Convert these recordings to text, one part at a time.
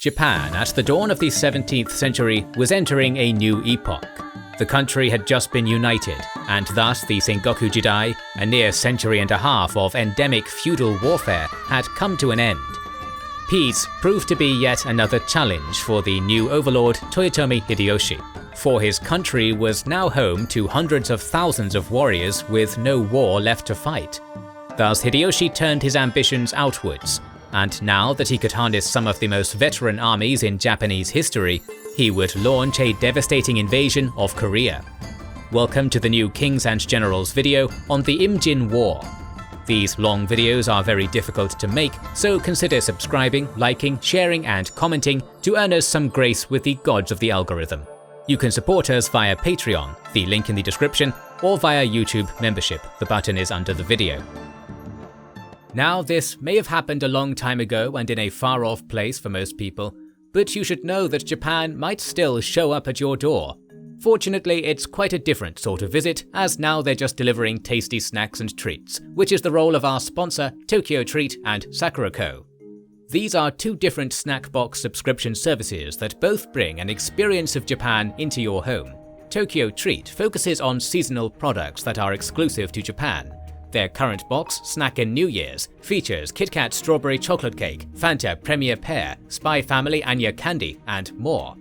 Japan, at the dawn of the 17th century, was entering a new epoch. The country had just been united, and thus the Sengoku Jidai, a near century and a half of endemic feudal warfare, had come to an end. Peace proved to be yet another challenge for the new overlord Toyotomi Hideyoshi, for his country was now home to hundreds of thousands of warriors with no war left to fight. Thus Hideyoshi turned his ambitions outwards, and now that he could harness some of the most veteran armies in Japanese history, he would launch a devastating invasion of Korea. Welcome to the new Kings and Generals video on the Imjin War. These long videos are very difficult to make, so consider subscribing, liking, sharing and commenting to earn us some grace with the gods of the algorithm. You can support us via Patreon, the link in the description, or via YouTube membership, the button is under the video. Now, this may have happened a long time ago and in a far-off place for most people, but you should know that Japan might still show up at your door. Fortunately, it's quite a different sort of visit, as now they're just delivering tasty snacks and treats, which is the role of our sponsor, Tokyo Treat and Sakura Co. These are two different snack box subscription services that both bring an experience of Japan into your home. Tokyo Treat focuses on seasonal products that are exclusive to Japan. Their current box, Snack and New Year's, features Kit Kat Strawberry Chocolate Cake, Fanta Premier Pear, Spy Family Anya Candy, and more.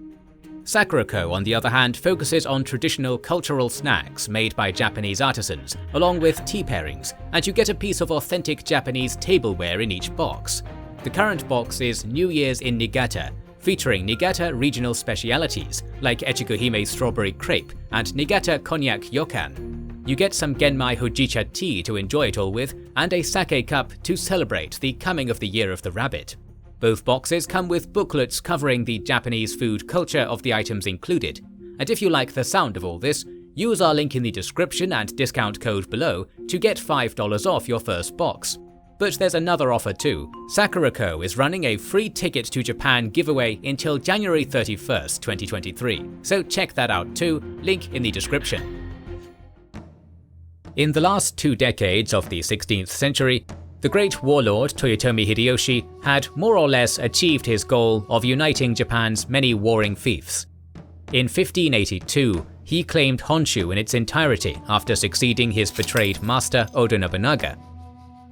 Sakura Co, on the other hand, focuses on traditional cultural snacks made by Japanese artisans, along with tea pairings, and you get a piece of authentic Japanese tableware in each box. The current box is New Year's in Niigata, featuring Niigata regional specialities like Echikuhime Strawberry Crepe and Niigata Cognac Yokan. You get some Genmai Hojicha tea to enjoy it all with, and a sake cup to celebrate the coming of the Year of the Rabbit. Both boxes come with booklets covering the Japanese food culture of the items included, and if you like the sound of all this, use our link in the description and discount code below to get $5 off your first box. But there's another offer too. Sakura Co is running a free ticket to Japan giveaway until January 31st, 2023, so check that out too, link in the description. In the last 2 decades of the 16th century, the great warlord Toyotomi Hideyoshi had more or less achieved his goal of uniting Japan's many warring fiefs. In 1582, he claimed Honshu in its entirety after succeeding his betrayed master Oda Nobunaga.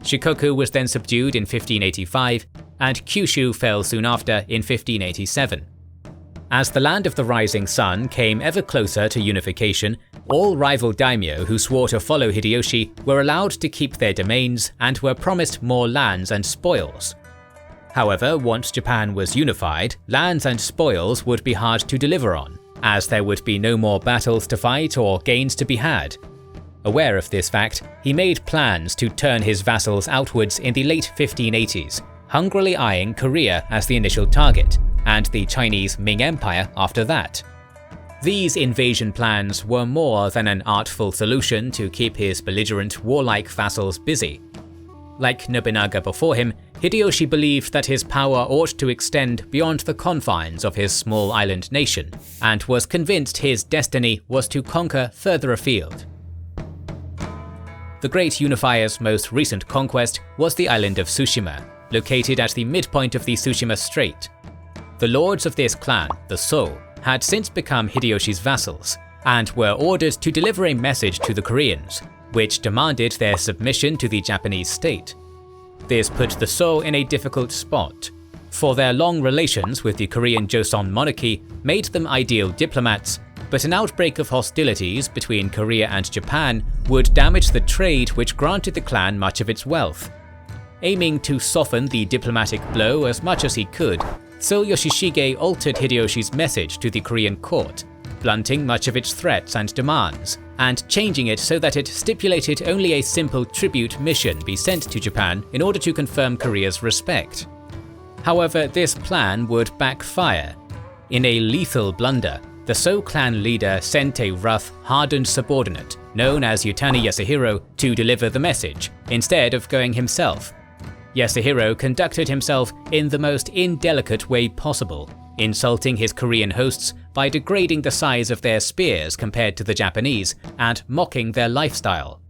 Shikoku was then subdued in 1585, and Kyushu fell soon after in 1587. As the land of the rising sun came ever closer to unification, all rival daimyo who swore to follow Hideyoshi were allowed to keep their domains and were promised more lands and spoils. However, once Japan was unified, lands and spoils would be hard to deliver on, as there would be no more battles to fight or gains to be had. Aware of this fact, he made plans to turn his vassals outwards in the late 1580s, hungrily eyeing Korea as the initial target, and the Chinese Ming Empire after that. These invasion plans were more than an artful solution to keep his belligerent, warlike vassals busy. Like Nobunaga before him, Hideyoshi believed that his power ought to extend beyond the confines of his small island nation, and was convinced his destiny was to conquer further afield. The great unifier's most recent conquest was the island of Tsushima, located at the midpoint of the Tsushima Strait. The lords of this clan, the So, had since become Hideyoshi's vassals, and were ordered to deliver a message to the Koreans, which demanded their submission to the Japanese state. This put the So in a difficult spot, for their long relations with the Korean Joseon monarchy made them ideal diplomats, but an outbreak of hostilities between Korea and Japan would damage the trade which granted the clan much of its wealth. Aiming to soften the diplomatic blow as much as he could, So Yoshishige altered Hideyoshi's message to the Korean court, blunting much of its threats and demands, and changing it so that it stipulated only a simple tribute mission be sent to Japan in order to confirm Korea's respect. However, this plan would backfire. In a lethal blunder, the So clan leader sent a rough, hardened subordinate, known as Yutani Yasuhiro, to deliver the message, instead of going himself. Yasuhiro conducted himself in the most indelicate way possible, insulting his Korean hosts by degrading the size of their spears compared to the Japanese and mocking their lifestyle.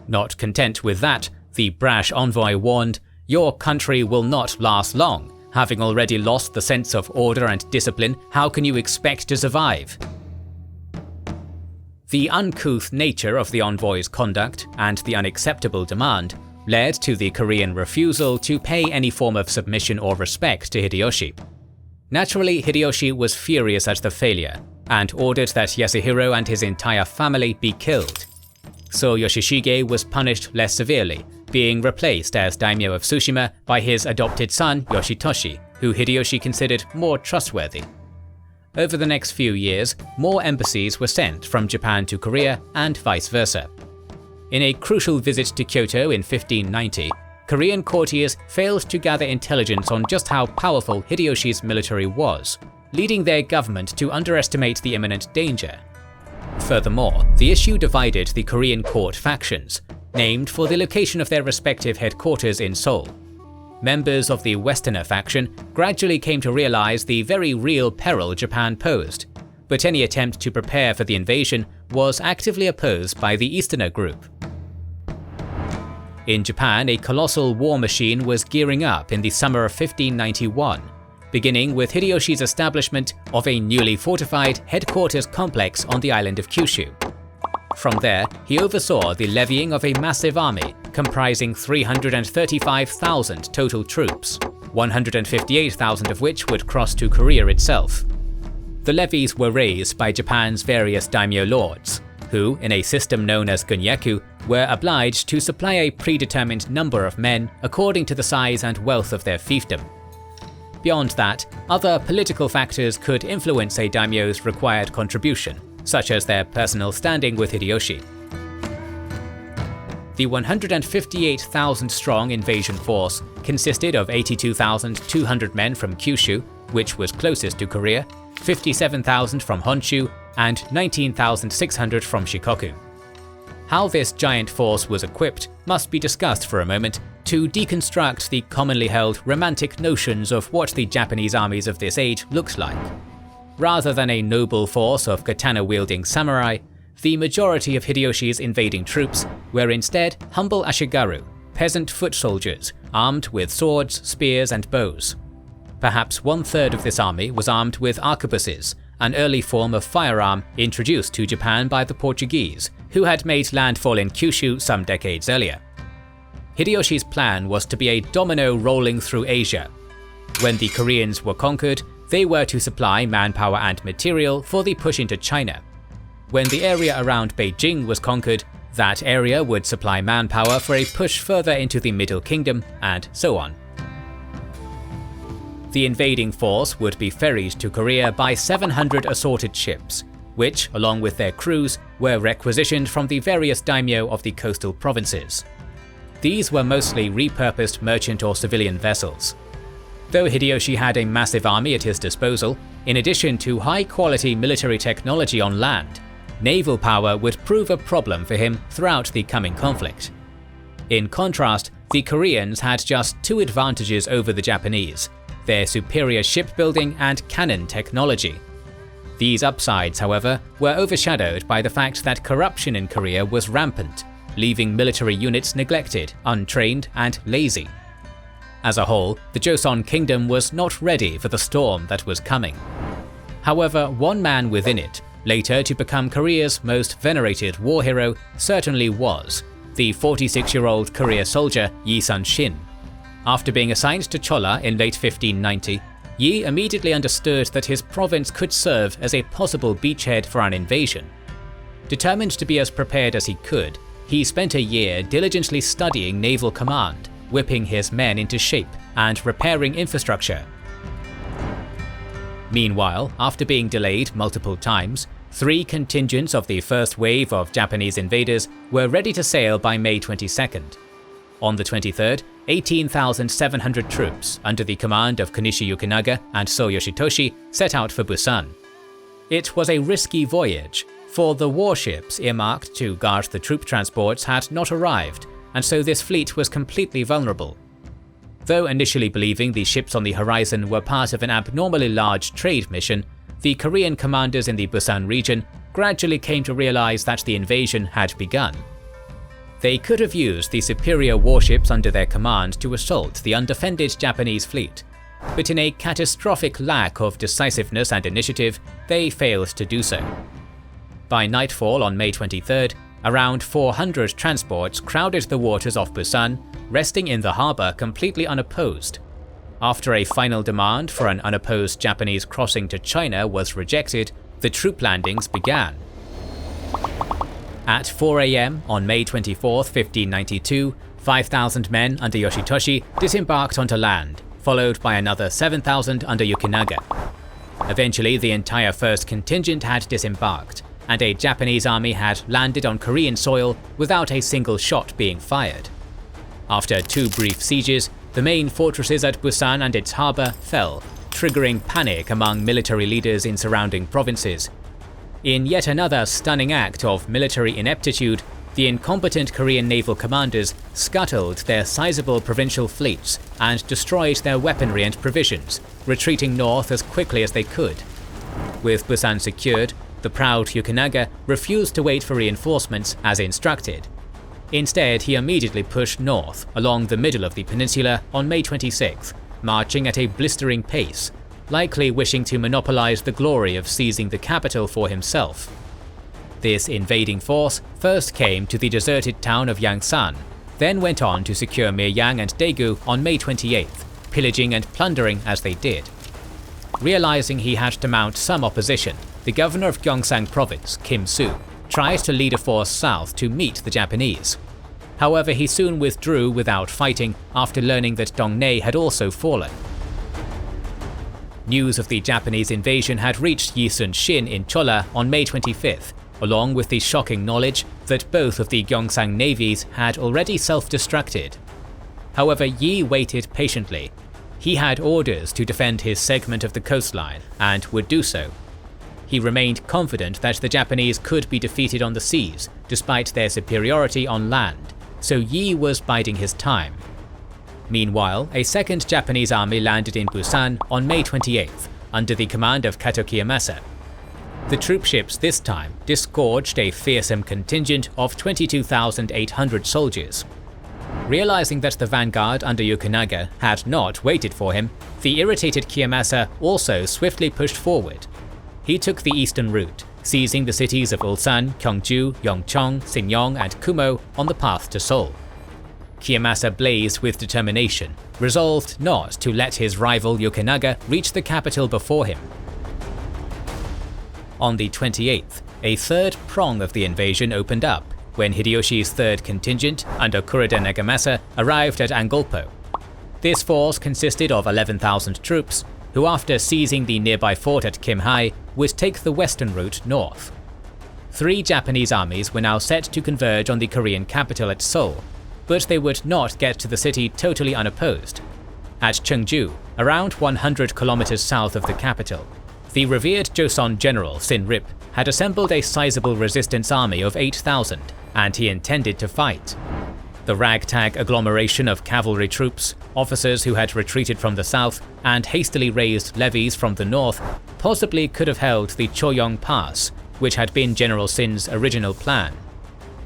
Not content with that, the brash envoy warned, "Your country will not last long. Having already lost the sense of order and discipline, how can you expect to survive? The uncouth nature of the envoy's conduct and the unacceptable demand led to the Korean refusal to pay any form of submission or respect to Hideyoshi. Naturally, Hideyoshi was furious at the failure and ordered that Yasuhiro and his entire family be killed. So Yoshishige was punished less severely, being replaced as daimyo of Tsushima by his adopted son Yoshitoshi, who Hideyoshi considered more trustworthy. Over the next few years, more embassies were sent from Japan to Korea and vice versa. In a crucial visit to Kyoto in 1590, Korean courtiers failed to gather intelligence on just how powerful Hideyoshi's military was, leading their government to underestimate the imminent danger. Furthermore, the issue divided the Korean court factions, named for the location of their respective headquarters in Seoul. Members of the Westerner faction gradually came to realize the very real peril Japan posed, but any attempt to prepare for the invasion was actively opposed by the Easterner group. In Japan, a colossal war machine was gearing up in the summer of 1591, beginning with Hideyoshi's establishment of a newly fortified headquarters complex on the island of Kyushu. From there, he oversaw the levying of a massive army comprising 335,000 total troops, 158,000 of which would cross to Korea itself. The levies were raised by Japan's various daimyo lords, who, in a system known as gunyaku, were obliged to supply a predetermined number of men according to the size and wealth of their fiefdom. Beyond that, other political factors could influence a daimyo's required contribution, such as their personal standing with Hideyoshi. The 158,000-strong invasion force consisted of 82,200 men from Kyushu, which was closest to Korea, 57,000 from Honshu, and 19,600 from Shikoku. How this giant force was equipped must be discussed for a moment to deconstruct the commonly held romantic notions of what the Japanese armies of this age looked like. Rather than a noble force of katana-wielding samurai, the majority of Hideyoshi's invading troops were instead humble ashigaru, peasant foot soldiers, armed with swords, spears, and bows. Perhaps one-third of this army was armed with arquebuses, an early form of firearm introduced to Japan by the Portuguese, who had made landfall in Kyushu some decades earlier. Hideyoshi's plan was to be a domino rolling through Asia. When the Koreans were conquered, they were to supply manpower and material for the push into China. When the area around Beijing was conquered, that area would supply manpower for a push further into the Middle Kingdom, and so on. The invading force would be ferried to Korea by 700 assorted ships, which, along with their crews, were requisitioned from the various daimyo of the coastal provinces. These were mostly repurposed merchant or civilian vessels. Though Hideyoshi had a massive army at his disposal, in addition to high-quality military technology on land, naval power would prove a problem for him throughout the coming conflict. In contrast, the Koreans had just two advantages over the Japanese: their superior shipbuilding and cannon technology. These upsides, however, were overshadowed by the fact that corruption in Korea was rampant, leaving military units neglected, untrained, and lazy. As a whole, the Joseon Kingdom was not ready for the storm that was coming. However, one man within it, later to become Korea's most venerated war hero, certainly was: the 46-year-old career soldier Yi Sun-shin. After being assigned to Chola in late 1590, Yi immediately understood that his province could serve as a possible beachhead for an invasion. Determined to be as prepared as he could, he spent a year diligently studying naval command, whipping his men into shape and repairing infrastructure. Meanwhile, after being delayed multiple times, 3 contingents of the first wave of Japanese invaders were ready to sail by May 22nd. On the 23rd, 18,700 troops under the command of Konishi Yukinaga and So Yoshitoshi set out for Busan. It was a risky voyage, for the warships earmarked to guard the troop transports had not arrived, and so this fleet was completely vulnerable. Though initially believing the ships on the horizon were part of an abnormally large trade mission, the Korean commanders in the Busan region gradually came to realize that the invasion had begun. They could have used the superior warships under their command to assault the undefended Japanese fleet, but in a catastrophic lack of decisiveness and initiative, they failed to do so. By nightfall on May 23rd, around 400 transports crowded the waters off Busan, resting in the harbour completely unopposed. After a final demand for an unopposed Japanese crossing to China was rejected, the troop landings began. At 4 AM on May 24, 1592, 5,000 men under Yoshitoshi disembarked onto land, followed by another 7,000 under Yukinaga. Eventually, the entire first contingent had disembarked, and a Japanese army had landed on Korean soil without a single shot being fired. After 2 brief sieges, the main fortresses at Busan and its harbour fell, triggering panic among military leaders in surrounding provinces. In yet another stunning act of military ineptitude, the incompetent Korean naval commanders scuttled their sizable provincial fleets and destroyed their weaponry and provisions, retreating north as quickly as they could. With Busan secured, the proud Yukinaga refused to wait for reinforcements as instructed. Instead, he immediately pushed north along the middle of the peninsula on May 26th, marching at a blistering pace, likely wishing to monopolize the glory of seizing the capital for himself. This invading force first came to the deserted town of Yangsan, then went on to secure Miryang and Daegu on May 28th, pillaging and plundering as they did. Realizing he had to mount some opposition, the governor of Gyeongsang province, Kim Su, tried to lead a force south to meet the Japanese. However, he soon withdrew without fighting after learning that Dongnae had also fallen. News of the Japanese invasion had reached Yi Sun-shin in Chola on May 25th, along with the shocking knowledge that both of the Gyeongsang navies had already self-destructed. However, Yi waited patiently. He had orders to defend his segment of the coastline, and would do so. He remained confident that the Japanese could be defeated on the seas, despite their superiority on land, so Yi was biding his time. Meanwhile, a second Japanese army landed in Busan on May 28th, under the command of Kato Kiyomasa. The troopships this time disgorged a fearsome contingent of 22,800 soldiers. Realizing that the vanguard under Yukinaga had not waited for him, the irritated Kiyomasa also swiftly pushed forward. He took the eastern route, seizing the cities of Ulsan, Gyeongju, Yeongcheong, Sinyeong, and Kumo on the path to Seoul. Kiyomasa blazed with determination, resolved not to let his rival Yukinaga reach the capital before him. On the 28th, a third prong of the invasion opened up, when Hideyoshi's third contingent under Kureda Nagamasa arrived at Angolpo. This force consisted of 11,000 troops, who after seizing the nearby fort at Kimhae would take the western route north. 3 Japanese armies were now set to converge on the Korean capital at Seoul, but they would not get to the city totally unopposed. At Cheongju, around 100 kilometers south of the capital, the revered Joseon general Sin Rip had assembled a sizable resistance army of 8,000, and he intended to fight. The ragtag agglomeration of cavalry troops, officers who had retreated from the south, and hastily raised levies from the north possibly could have held the Choyong Pass, which had been General Sin's original plan.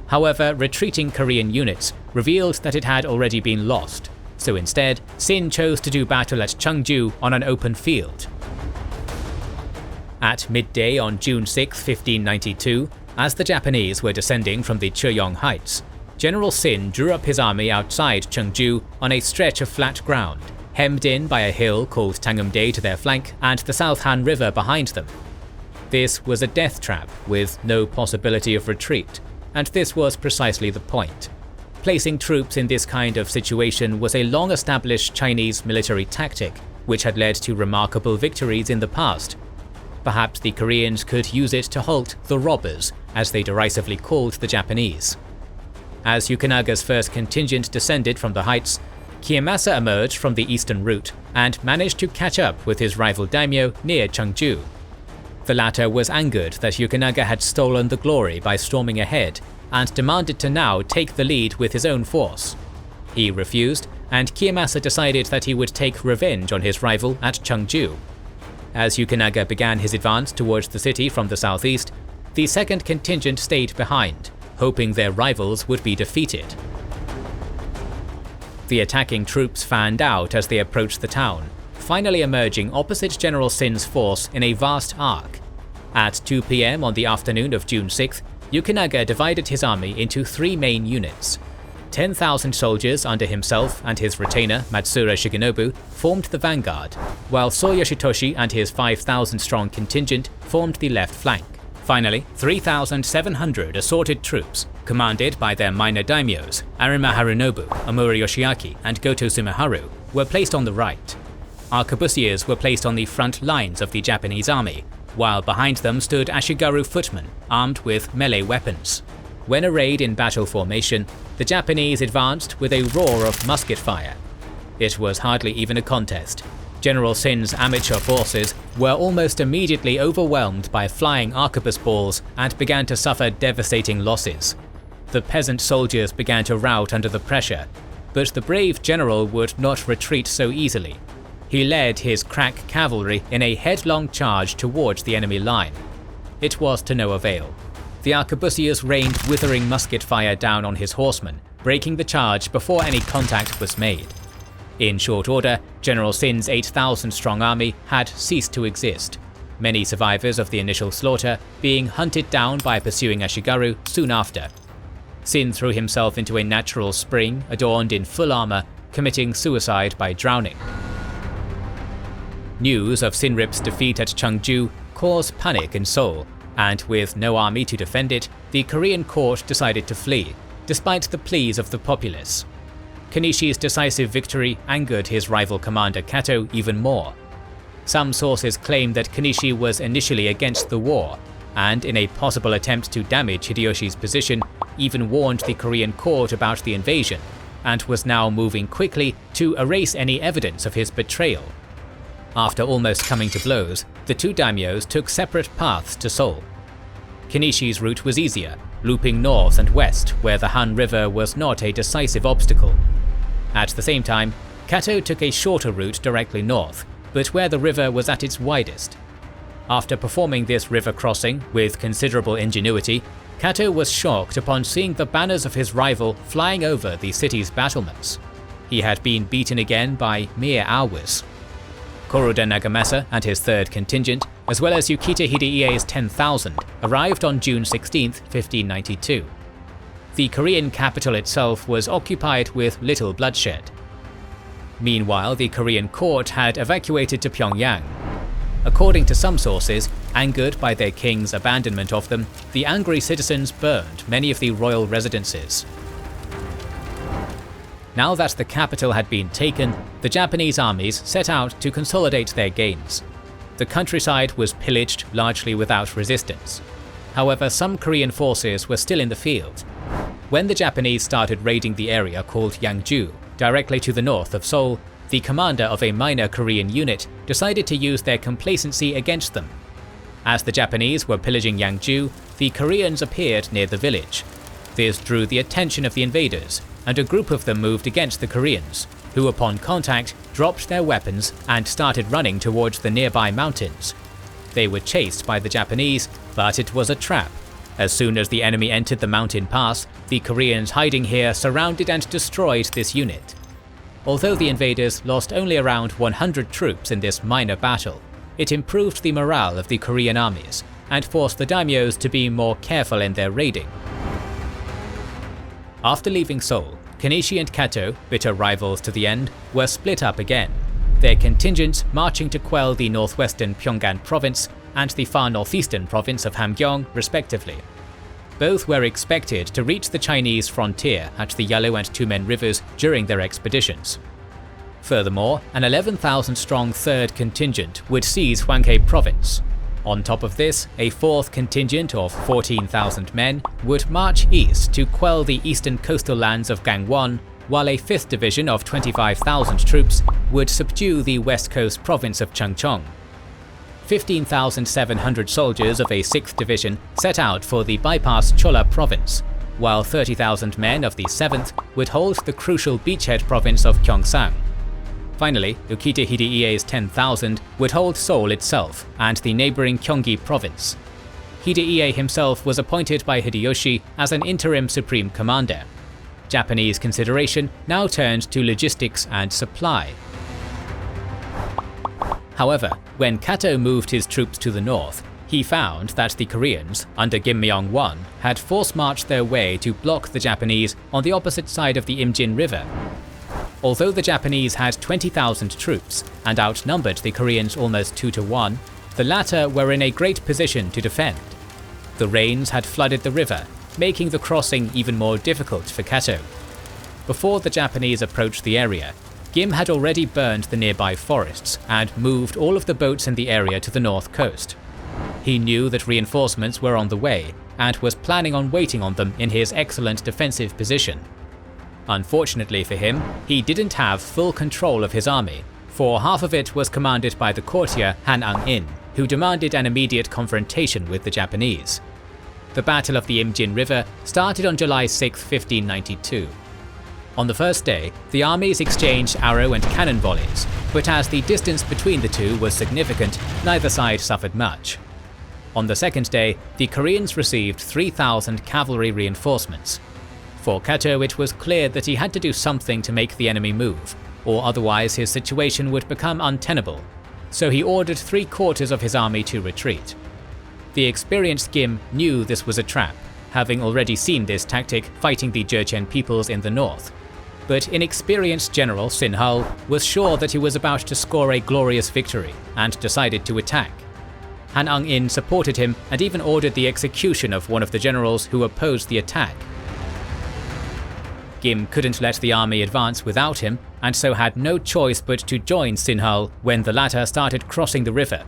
However, retreating Korean units revealed that it had already been lost, so instead, Sin chose to do battle at Cheongju on an open field. At midday on June 6, 1592, as the Japanese were descending from the Choyong Heights, General Sin drew up his army outside Cheongju on a stretch of flat ground, hemmed in by a hill called Tangumdae to their flank and the South Han River behind them. This was a death trap with no possibility of retreat, and this was precisely the point. Placing troops in this kind of situation was a long-established Chinese military tactic, which had led to remarkable victories in the past. Perhaps the Koreans could use it to halt the robbers, as they derisively called the Japanese. As Yukinaga's first contingent descended from the heights, Kiyomasa emerged from the eastern route and managed to catch up with his rival daimyo near Cheongju. The latter was angered that Yukinaga had stolen the glory by storming ahead, and demanded to now take the lead with his own force. He refused, and Kiyomasa decided that he would take revenge on his rival at Cheongju. As Yukinaga began his advance towards the city from the southeast, the second contingent stayed behind, hoping their rivals would be defeated. The attacking troops fanned out as they approached the town, finally emerging opposite General Sin's force in a vast arc. At 2 PM on the afternoon of June 6th, Yukinaga divided his army into 3 main units. 10,000 soldiers under himself and his retainer Matsura Shigenobu formed the vanguard, while So Yoshitoshi and his 5,000-strong contingent formed the left flank. Finally, 3,700 assorted troops, commanded by their minor daimyos Arima Harunobu, Omura Yoshiaki, and Goto Sumeharu, were placed on the right. Arquebusiers were placed on the front lines of the Japanese army, while behind them stood Ashigaru footmen, armed with melee weapons. When arrayed in battle formation, the Japanese advanced with a roar of musket fire. It was hardly even a contest. General Sin's amateur forces were almost immediately overwhelmed by flying arquebus balls and began to suffer devastating losses. The peasant soldiers began to rout under the pressure, but the brave general would not retreat so easily. He led his crack cavalry in a headlong charge towards the enemy line. It was to no avail. The arquebusiers rained withering musket fire down on his horsemen, breaking the charge before any contact was made. In short order, General Sin's 8,000-strong army had ceased to exist, many survivors of the initial slaughter being hunted down by pursuing Ashigaru soon after. Sin threw himself into a natural spring adorned in full armor, committing suicide by drowning. News of Sinrip's defeat at Cheongju caused panic in Seoul, and with no army to defend it, the Korean court decided to flee, despite the pleas of the populace. Kanishi's decisive victory angered his rival commander Kato even more. Some sources claim that Kanishi was initially against the war, and in a possible attempt to damage Hideyoshi's position, even warned the Korean court about the invasion, and was now moving quickly to erase any evidence of his betrayal. After almost coming to blows, the two daimyos took separate paths to Seoul. Kanishi's route was easier, looping north and west where the Han River was not a decisive obstacle. At the same time, Kato took a shorter route directly north, but where the river was at its widest. After performing this river crossing with considerable ingenuity, Kato was shocked upon seeing the banners of his rival flying over the city's battlements. He had been beaten again by mere hours. Koroda Nagamasa and his 3rd contingent, as well as Yukita Hideie's 10,000, arrived on June 16, 1592. The Korean capital itself was occupied with little bloodshed. Meanwhile, the Korean court had evacuated to Pyongyang. According to some sources, angered by their king's abandonment of them, the angry citizens burned many of the royal residences. Now that the capital had been taken, the Japanese armies set out to consolidate their gains. The countryside was pillaged largely without resistance. However, some Korean forces were still in the field. When the Japanese started raiding the area called Yangju, directly to the north of Seoul, the commander of a minor Korean unit decided to use their complacency against them. As the Japanese were pillaging Yangju, the Koreans appeared near the village. This drew the attention of the invaders, and a group of them moved against the Koreans, who upon contact dropped their weapons and started running towards the nearby mountains. They were chased by the Japanese, but it was a trap. As soon as the enemy entered the mountain pass, the Koreans hiding here surrounded and destroyed this unit. Although the invaders lost only around 100 troops in this minor battle, it improved the morale of the Korean armies and forced the daimyos to be more careful in their raiding. After leaving Seoul, Kanishi and Kato, bitter rivals to the end, were split up again, their contingents marching to quell the northwestern Pyongan province and the far northeastern province of Hamgyong, respectively. Both were expected to reach the Chinese frontier at the Yalu and Tumen rivers during their expeditions. Furthermore, an 11,000-strong 3rd contingent would seize Hwanghae province. On top of this, a 4th contingent of 14,000 men would march east to quell the eastern coastal lands of Gangwon, while a 5th division of 25,000 troops would subdue the west coast province of Chungcheong. 15,700 soldiers of a 6th division set out for the bypass Chola province, while 30,000 men of the 7th would hold the crucial beachhead province of Gyeongsang. Finally, Yukita Hideie's 10,000 would hold Seoul itself and the neighboring Gyeonggi province. Hideie himself was appointed by Hideyoshi as an interim supreme commander. Japanese consideration now turned to logistics and supply. However, when Kato moved his troops to the north, he found that the Koreans, under Imjin War, had force-marched their way to block the Japanese on the opposite side of the Imjin River. Although the Japanese had 20,000 troops and outnumbered the Koreans almost 2 to 1, the latter were in a great position to defend. The rains had flooded the river, making the crossing even more difficult for Kato. Before the Japanese approached the area, Gim had already burned the nearby forests and moved all of the boats in the area to the north coast. He knew that reinforcements were on the way and was planning on waiting on them in his excellent defensive position. Unfortunately for him, he didn't have full control of his army, for half of it was commanded by the courtier Han Ang-in, who demanded an immediate confrontation with the Japanese. The Battle of the Imjin River started on July 6, 1592. On the first day, the armies exchanged arrow and cannon volleys, but as the distance between the two was significant, neither side suffered much. On the second day, the Koreans received 3,000 cavalry reinforcements. For Kato, it was clear that he had to do something to make the enemy move, or otherwise his situation would become untenable, so he ordered 3/4 of his army to retreat. The experienced Gim knew this was a trap, having already seen this tactic fighting the Jurchen peoples in the north. But inexperienced General Sin Hul was sure that he was about to score a glorious victory and decided to attack. Han Ang-in supported him and even ordered the execution of one of the generals who opposed the attack. Gim couldn't let the army advance without him, and so had no choice but to join Sin Hul when the latter started crossing the river.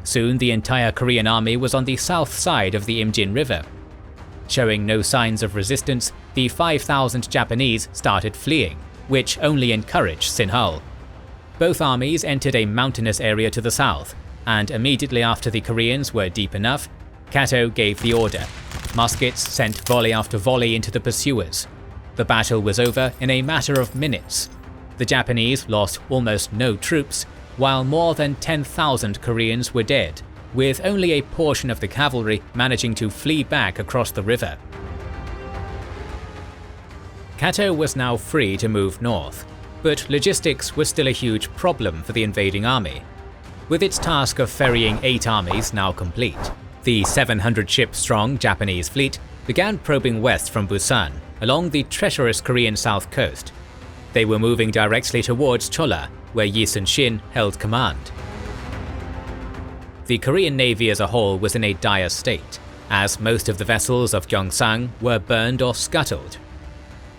Soon the entire Korean army was on the south side of the Imjin River. Showing no signs of resistance, the 5,000 Japanese started fleeing, which only encouraged Sin Hul. Both armies entered a mountainous area to the south, and immediately after the Koreans were deep enough, Kato gave the order. Muskets sent volley after volley into the pursuers. The battle was over in a matter of minutes. The Japanese lost almost no troops, while more than 10,000 Koreans were dead, with only a portion of the cavalry managing to flee back across the river. Kato was now free to move north, but logistics was still a huge problem for the invading army. With its task of ferrying 8 armies now complete, the 700-ship-strong Japanese fleet began probing west from Busan, along the treacherous Korean south coast. They were moving directly towards Cholla, where Yi Sun-shin held command. The Korean navy as a whole was in a dire state, as most of the vessels of Gyeongsang were burned or scuttled.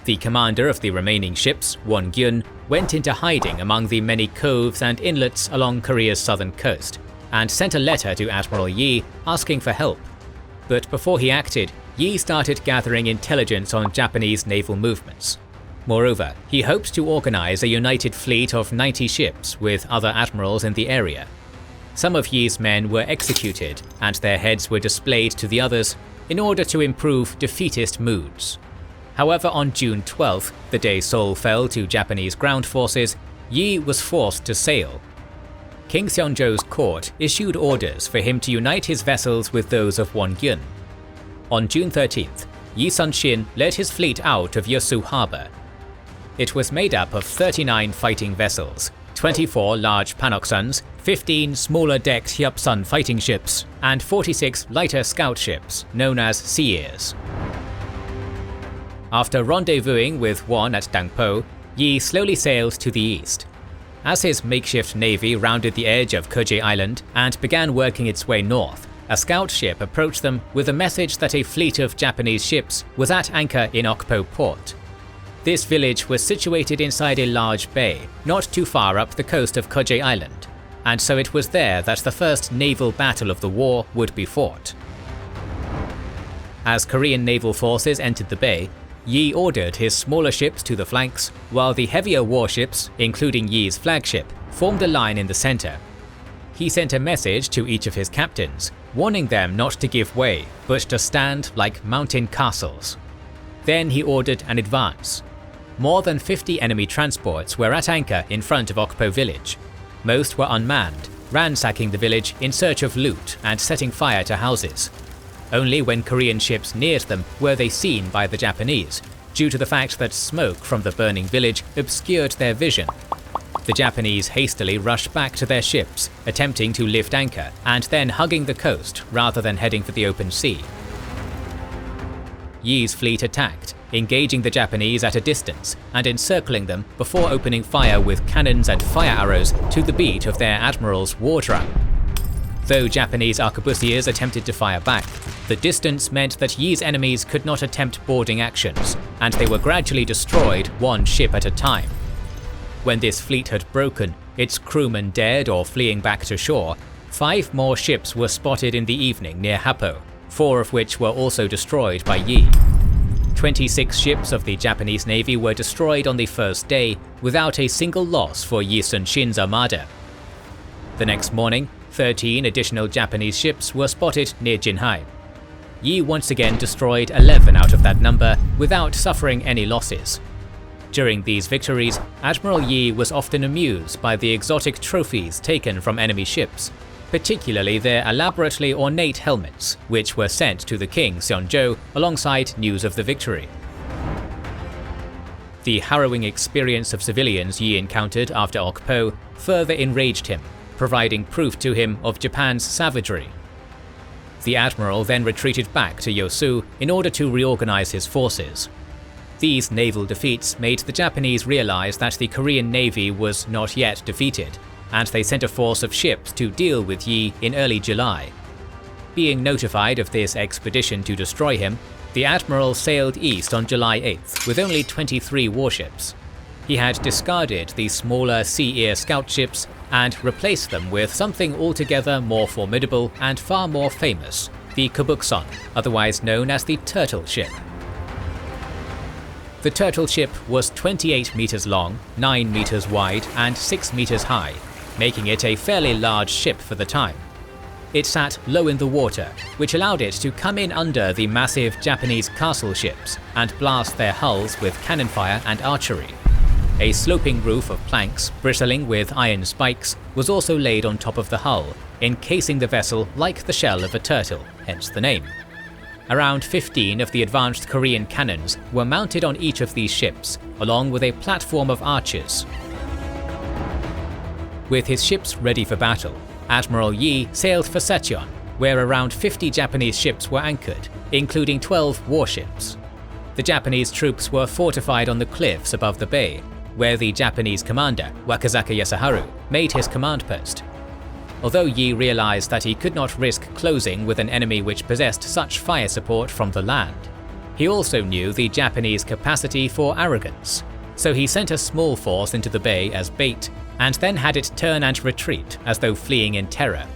The commander of the remaining ships, Won-gyun, went into hiding among the many coves and inlets along Korea's southern coast, and sent a letter to Admiral Yi asking for help. But before he acted, Yi started gathering intelligence on Japanese naval movements. Moreover, he hoped to organize a united fleet of 90 ships with other admirals in the area. Some of Yi's men were executed, and their heads were displayed to the others in order to improve defeatist moods. However, on June 12th, the day Seoul fell to Japanese ground forces, Yi was forced to sail. King Seonjo's court issued orders for him to unite his vessels with those of Won-gyun. On June 13th, Yi Sun-shin led his fleet out of Yosu Harbor. It was made up of 39 fighting vessels, 24 large panoksons, 15 smaller-decked Hyupsun fighting ships, and 46 lighter scout ships, known as Seers. After rendezvousing with Won at Dangpo, Yi slowly sailed to the east. As his makeshift navy rounded the edge of Koje Island and began working its way north, a scout ship approached them with a message that a fleet of Japanese ships was at anchor in Okpo port. This village was situated inside a large bay, not too far up the coast of Koje Island, and so it was there that the first naval battle of the war would be fought. As Korean naval forces entered the bay, Yi ordered his smaller ships to the flanks, while the heavier warships, including Yi's flagship, formed a line in the center. He sent a message to each of his captains, warning them not to give way, but to stand like mountain castles. Then he ordered an advance. More than 50 enemy transports were at anchor in front of Okpo village. Most were unmanned, ransacking the village in search of loot and setting fire to houses. Only when Korean ships neared them were they seen by the Japanese, due to the fact that smoke from the burning village obscured their vision. The Japanese hastily rushed back to their ships, attempting to lift anchor and then hugging the coast rather than heading for the open sea. Yi's fleet attacked, engaging the Japanese at a distance and encircling them before opening fire with cannons and fire arrows to the beat of their admiral's war drum. Though Japanese arquebusiers attempted to fire back, the distance meant that Yi's enemies could not attempt boarding actions, and they were gradually destroyed one ship at a time. When this fleet had broken, its crewmen dead or fleeing back to shore, 5 more ships were spotted in the evening near Happo, 4 of which were also destroyed by Yi. 26 ships of the Japanese Navy were destroyed on the first day, without a single loss for Yi Sun-shin's armada. The next morning, 13 additional Japanese ships were spotted near Jinhai. Yi once again destroyed 11 out of that number without suffering any losses. During these victories, Admiral Yi was often amused by the exotic trophies taken from enemy ships, particularly their elaborately ornate helmets, which were sent to the king Seonjo alongside news of the victory. The harrowing experience of civilians Yi encountered after Okpo further enraged him, providing proof to him of Japan's savagery. The admiral then retreated back to Yosu in order to reorganize his forces. These naval defeats made the Japanese realize that the Korean Navy was not yet defeated, and they sent a force of ships to deal with Yi in early July. Being notified of this expedition to destroy him, the admiral sailed east on July 8th with only 23 warships. He had discarded the smaller Sea-Ear scout ships and replaced them with something altogether more formidable and far more famous, the Kabukson, otherwise known as the Turtle Ship. The Turtle Ship was 28 meters long, 9 meters wide, and 6 meters high, making it a fairly large ship for the time. It sat low in the water, which allowed it to come in under the massive Japanese castle ships and blast their hulls with cannon fire and archery. A sloping roof of planks, bristling with iron spikes, was also laid on top of the hull, encasing the vessel like the shell of a turtle, hence the name. Around 15 of the advanced Korean cannons were mounted on each of these ships, along with a platform of archers. With his ships ready for battle, Admiral Yi sailed for Secheon, where around 50 Japanese ships were anchored, including 12 warships. The Japanese troops were fortified on the cliffs above the bay, where the Japanese commander, Wakazaka Yasuharu, made his command post. Although Yi realized that he could not risk closing with an enemy which possessed such fire support from the land, he also knew the Japanese capacity for arrogance, so he sent a small force into the bay as bait, and then had it turn and retreat as though fleeing in terror.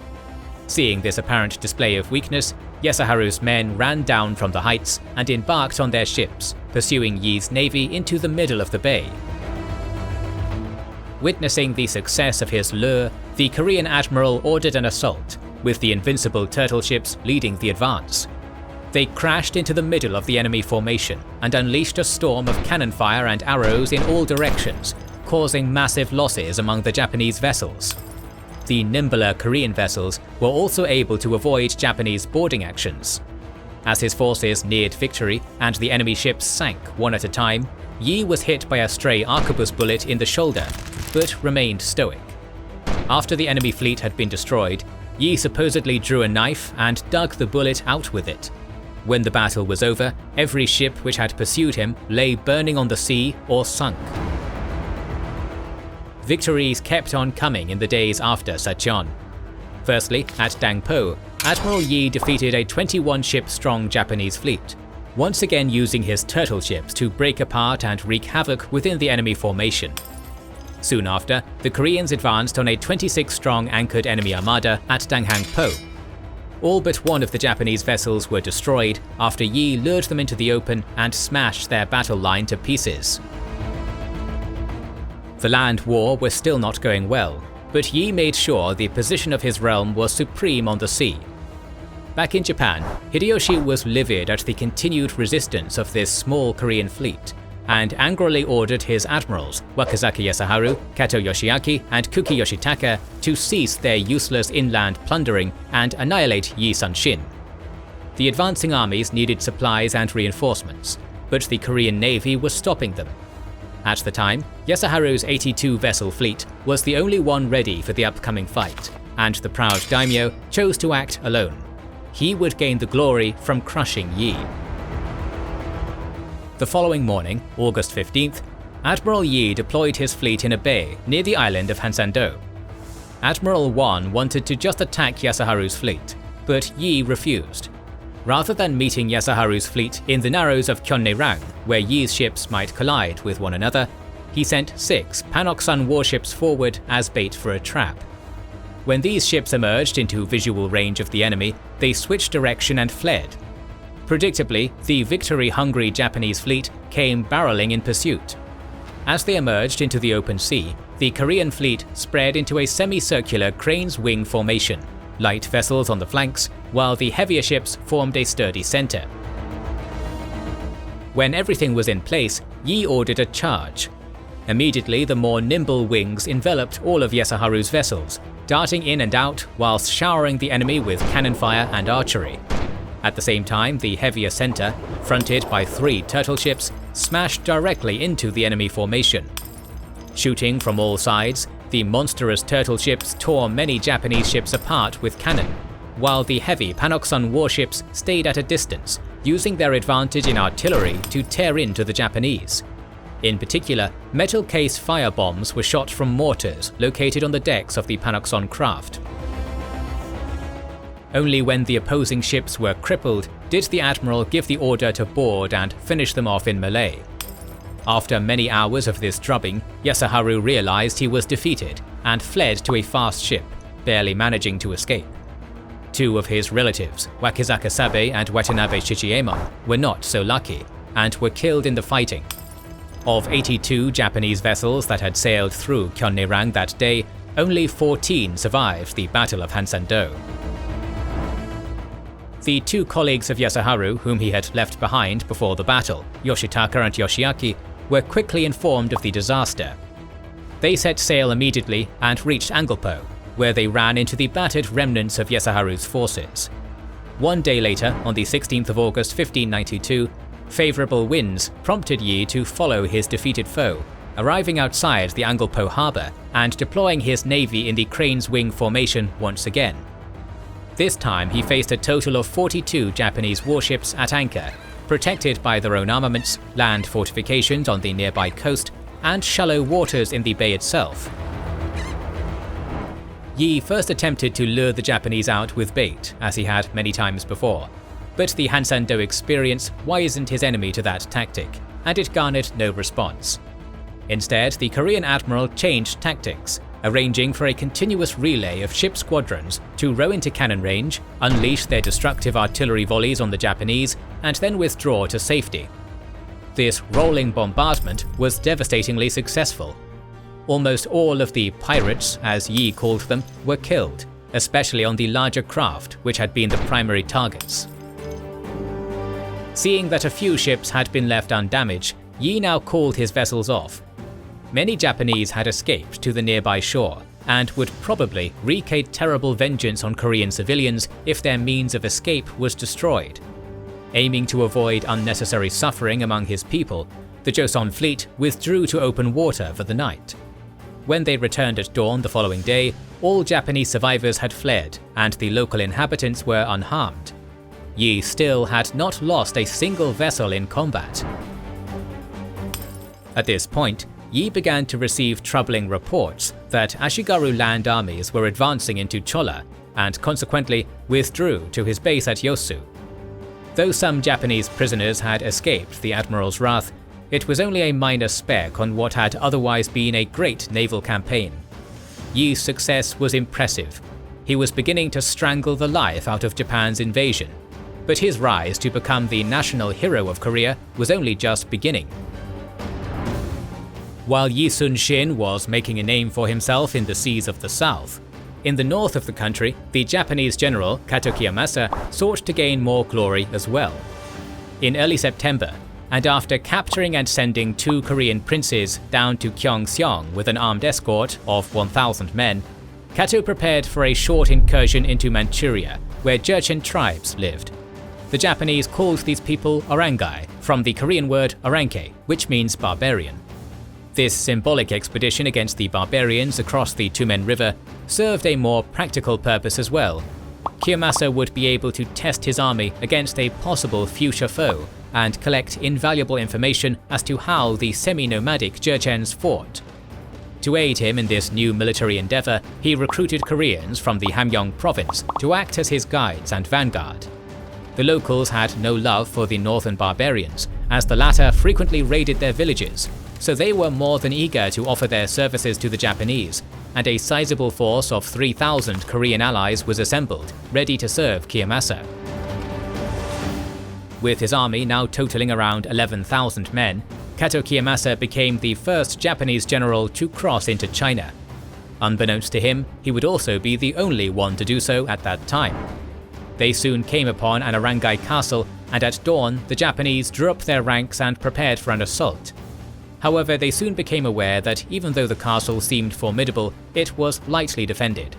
Seeing this apparent display of weakness, Yasuharu's men ran down from the heights and embarked on their ships, pursuing Yi's navy into the middle of the bay. Witnessing the success of his lure, the Korean admiral ordered an assault, with the invincible turtle ships leading the advance. They crashed into the middle of the enemy formation and unleashed a storm of cannon fire and arrows in all directions, causing massive losses among the Japanese vessels. The nimbler Korean vessels were also able to avoid Japanese boarding actions. As his forces neared victory and the enemy ships sank one at a time, Yi was hit by a stray arquebus bullet in the shoulder, but remained stoic. After the enemy fleet had been destroyed, Yi supposedly drew a knife and dug the bullet out with it. When the battle was over, every ship which had pursued him lay burning on the sea or sunk. Victories kept on coming in the days after Secheon. Firstly, at Dangpo, Admiral Yi defeated a 21-ship-strong Japanese fleet, once again using his turtle ships to break apart and wreak havoc within the enemy formation. Soon after, the Koreans advanced on a 26-strong anchored enemy armada at Danghang-po. All but one of the Japanese vessels were destroyed after Yi lured them into the open and smashed their battle line to pieces. The land war was still not going well, but Yi made sure the position of his realm was supreme on the sea. Back in Japan, Hideyoshi was livid at the continued resistance of this small Korean fleet, and angrily ordered his admirals, Wakazaka Yasuharu, Kato Yoshiaki, and Kuki Yoshitaka, to cease their useless inland plundering and annihilate Yi Sun-shin. The advancing armies needed supplies and reinforcements, but the Korean Navy was stopping them. At the time, Yasaharu's 82-vessel fleet was the only one ready for the upcoming fight, and the proud daimyo chose to act alone. He would gain the glory from crushing Yi. The following morning, August 15th, Admiral Yi deployed his fleet in a bay near the island of Hansando. Admiral Wan wanted to just attack Yasaharu's fleet, but Yi refused. Rather than meeting Yasaharu's fleet in the narrows of Gyeonnae-rang, where Yi's ships might collide with one another, he sent 6 Panoksun warships forward as bait for a trap. When these ships emerged into visual range of the enemy, they switched direction and fled. Predictably, the victory-hungry Japanese fleet came barreling in pursuit. As they emerged into the open sea, the Korean fleet spread into a semicircular crane's wing formation, light vessels on the flanks, while the heavier ships formed a sturdy center. When everything was in place, Yi ordered a charge. Immediately, the more nimble wings enveloped all of Yasaharu's vessels, darting in and out whilst showering the enemy with cannon fire and archery. At the same time, the heavier center, fronted by 3 turtle ships, smashed directly into the enemy formation. Shooting from all sides, the monstrous turtle ships tore many Japanese ships apart with cannon, while the heavy Panoksun warships stayed at a distance, using their advantage in artillery to tear into the Japanese. In particular, metal case firebombs were shot from mortars located on the decks of the Panoksun craft. Only when the opposing ships were crippled did the admiral give the order to board and finish them off in melee. After many hours of this drubbing, Yasaharu realized he was defeated and fled to a fast ship, barely managing to escape. 2 of his relatives, Wakizaka Sabe and Watanabe Shichiemon, were not so lucky and were killed in the fighting. Of 82 Japanese vessels that had sailed through Gyeonnae-rang that day, only 14 survived the Battle of Hansando. The 2 colleagues of Yasaharu whom he had left behind before the battle, Yoshitaka and Yoshiaki, were quickly informed of the disaster. They set sail immediately and reached Angulpo, where they ran into the battered remnants of Yasaharu's forces. 1 day later, on the 16th of August 1592, favourable winds prompted Yi to follow his defeated foe, arriving outside the Angulpo harbour and deploying his navy in the Crane's Wing formation once again. This time he faced a total of 42 Japanese warships at anchor, protected by their own armaments, land fortifications on the nearby coast, and shallow waters in the bay itself. Yi first attempted to lure the Japanese out with bait, as he had many times before, but the Hansando experience wizened his enemy to that tactic, and it garnered no response. Instead, the Korean admiral changed tactics, arranging for a continuous relay of ship squadrons to row into cannon range, unleash their destructive artillery volleys on the Japanese, and then withdraw to safety. This rolling bombardment was devastatingly successful. Almost all of the pirates, as Yi called them, were killed, especially on the larger craft, which had been the primary targets. Seeing that a few ships had been left undamaged, Yi now called his vessels off. Many Japanese had escaped to the nearby shore, and would probably wreak a terrible vengeance on Korean civilians if their means of escape was destroyed. Aiming to avoid unnecessary suffering among his people, the Joseon fleet withdrew to open water for the night. When they returned at dawn the following day, all Japanese survivors had fled, and the local inhabitants were unharmed. Yi still had not lost a single vessel in combat. At this point, Yi began to receive troubling reports that Ashigaru land armies were advancing into Cholla, and consequently withdrew to his base at Yosu. Though some Japanese prisoners had escaped the admiral's wrath, it was only a minor speck on what had otherwise been a great naval campaign. Yi's success was impressive. He was beginning to strangle the life out of Japan's invasion, but his rise to become the national hero of Korea was only just beginning. While Yi Sun-shin was making a name for himself in the seas of the south, in the north of the country, the Japanese general Kato Kiyomasa sought to gain more glory as well. In early September, and after capturing and sending 2 Korean princes down to Gyeongseong with an armed escort of 1,000 men, Kato prepared for a short incursion into Manchuria, where Jurchen tribes lived. The Japanese called these people Orangai, from the Korean word Oranke, which means barbarian. This symbolic expedition against the barbarians across the Tumen River served a more practical purpose as well. Kiyomasa would be able to test his army against a possible future foe and collect invaluable information as to how the semi-nomadic Jurchens fought. To aid him in this new military endeavor, he recruited Koreans from the Hamgyong province to act as his guides and vanguard. The locals had no love for the northern barbarians, as the latter frequently raided their villages, so they were more than eager to offer their services to the Japanese, and a sizable force of 3,000 Korean allies was assembled, ready to serve Kiyomasa. With his army now totaling around 11,000 men, Kato Kiyomasa became the first Japanese general to cross into China. Unbeknownst to him, he would also be the only one to do so at that time. They soon came upon an Arangai castle, and at dawn the Japanese drew up their ranks and prepared for an assault. However, they soon became aware that even though the castle seemed formidable, it was lightly defended.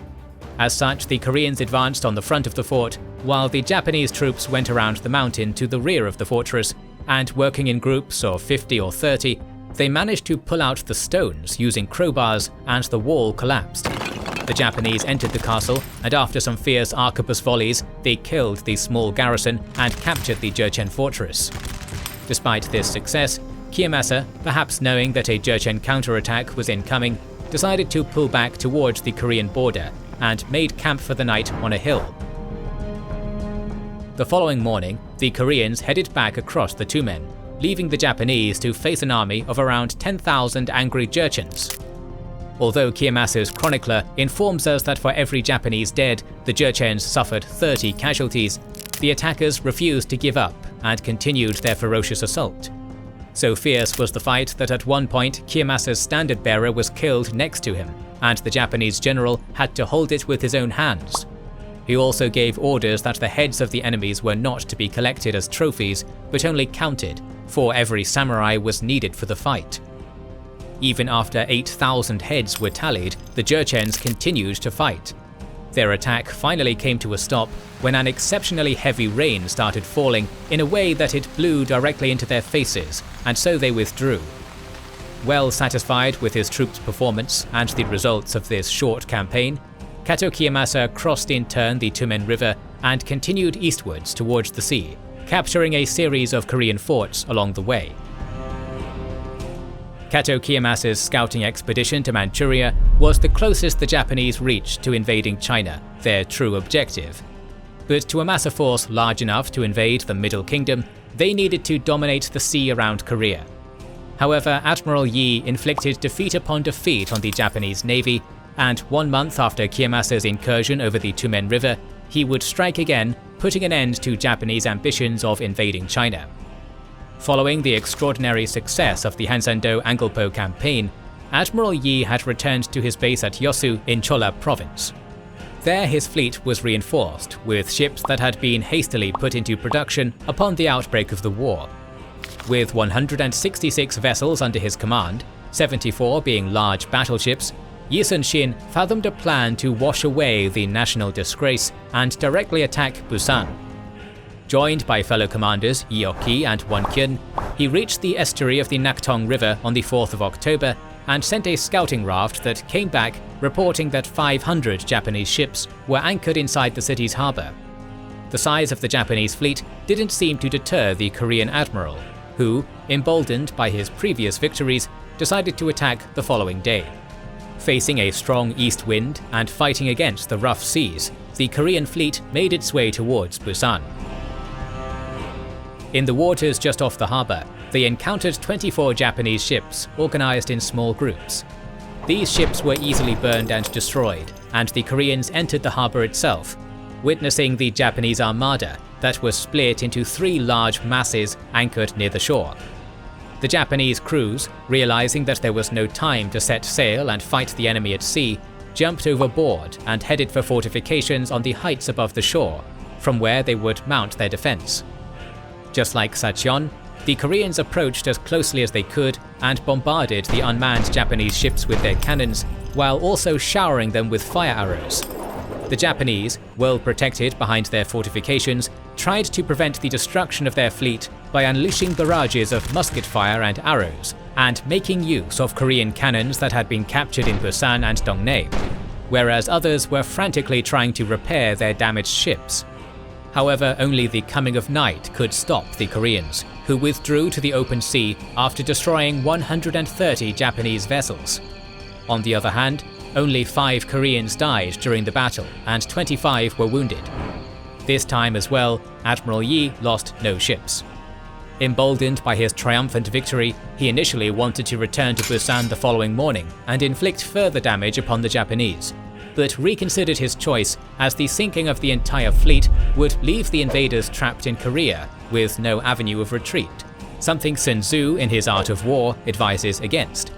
As such, the Koreans advanced on the front of the fort, while the Japanese troops went around the mountain to the rear of the fortress, and working in groups of 50 or 30, they managed to pull out the stones using crowbars, and the wall collapsed. The Japanese entered the castle, and after some fierce arquebus volleys, they killed the small garrison and captured the Jurchen fortress. Despite this success, Kiyomasa, perhaps knowing that a Jurchen counterattack was incoming, decided to pull back towards the Korean border and made camp for the night on a hill. The following morning, the Koreans headed back across the Tumen, leaving the Japanese to face an army of around 10,000 angry Jurchens. Although Kiyomasa's chronicler informs us that for every Japanese dead, the Jurchens suffered 30 casualties, the attackers refused to give up and continued their ferocious assault. So fierce was the fight that at one point Kiyomasa's standard bearer was killed next to him, and the Japanese general had to hold it with his own hands. He also gave orders that the heads of the enemies were not to be collected as trophies, but only counted, for every samurai was needed for the fight. Even after 8,000 heads were tallied, the Jurchens continued to fight. Their attack finally came to a stop when an exceptionally heavy rain started falling in a way that it blew directly into their faces, and so they withdrew. Well satisfied with his troops' performance and the results of this short campaign, Kato Kiyomasa crossed in turn the Tumen River and continued eastwards towards the sea, capturing a series of Korean forts along the way. Kato Kiyomasa's scouting expedition to Manchuria was the closest the Japanese reached to invading China, their true objective. But to amass a force large enough to invade the Middle Kingdom, they needed to dominate the sea around Korea. However, Admiral Yi inflicted defeat upon defeat on the Japanese navy, and 1 month after Kiyomasa's incursion over the Tumen River, he would strike again, putting an end to Japanese ambitions of invading China. Following the extraordinary success of the Hansando-Angulpo campaign, Admiral Yi had returned to his base at Yosu in Chola province. There his fleet was reinforced with ships that had been hastily put into production upon the outbreak of the war. With 166 vessels under his command, 74 being large battleships, Yi Sun-shin fathomed a plan to wash away the national disgrace and directly attack Busan. Joined by fellow commanders Yi Ok and Won Kyun, he reached the estuary of the Naktong River on the 4th of October and sent a scouting raft that came back reporting that 500 Japanese ships were anchored inside the city's harbour. The size of the Japanese fleet didn't seem to deter the Korean admiral, who, emboldened by his previous victories, decided to attack the following day. Facing a strong east wind and fighting against the rough seas, the Korean fleet made its way towards Busan. In the waters just off the harbour, they encountered 24 Japanese ships organised in small groups. These ships were easily burned and destroyed, and the Koreans entered the harbour itself, witnessing the Japanese armada that was split into 3 large masses anchored near the shore. The Japanese crews, realising that there was no time to set sail and fight the enemy at sea, jumped overboard and headed for fortifications on the heights above the shore, from where they would mount their defence. Just like Sacheon, the Koreans approached as closely as they could and bombarded the unmanned Japanese ships with their cannons, while also showering them with fire arrows. The Japanese, well protected behind their fortifications, tried to prevent the destruction of their fleet by unleashing barrages of musket fire and arrows, and making use of Korean cannons that had been captured in Busan and Dongnae, whereas others were frantically trying to repair their damaged ships. However, only the coming of night could stop the Koreans, who withdrew to the open sea after destroying 130 Japanese vessels. On the other hand, only 5 Koreans died during the battle and 25 were wounded. This time as well, Admiral Yi lost no ships. Emboldened by his triumphant victory, he initially wanted to return to Busan the following morning and inflict further damage upon the Japanese, but reconsidered his choice as the sinking of the entire fleet would leave the invaders trapped in Korea with no avenue of retreat, something Sun Tzu in his Art of War advises against.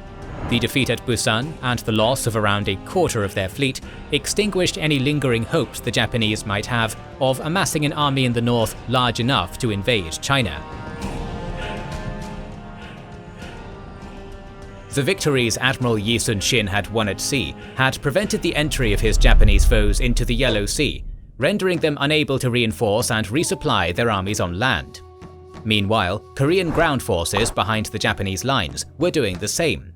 The defeat at Busan and the loss of around a quarter of their fleet extinguished any lingering hopes the Japanese might have of amassing an army in the north large enough to invade China. The victories Admiral Yi Sun-shin had won at sea had prevented the entry of his Japanese foes into the Yellow Sea, rendering them unable to reinforce and resupply their armies on land. Meanwhile, Korean ground forces behind the Japanese lines were doing the same.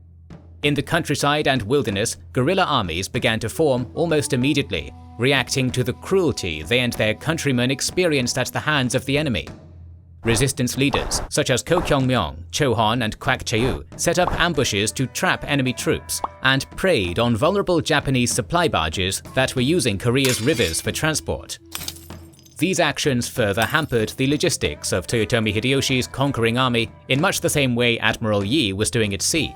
In the countryside and wilderness, guerrilla armies began to form almost immediately, reacting to the cruelty they and their countrymen experienced at the hands of the enemy. Resistance leaders such as Ko Kyung-myung, Cho Han, and Kwak Chae-yu set up ambushes to trap enemy troops and preyed on vulnerable Japanese supply barges that were using Korea's rivers for transport. These actions further hampered the logistics of Toyotomi Hideyoshi's conquering army in much the same way Admiral Yi was doing at sea.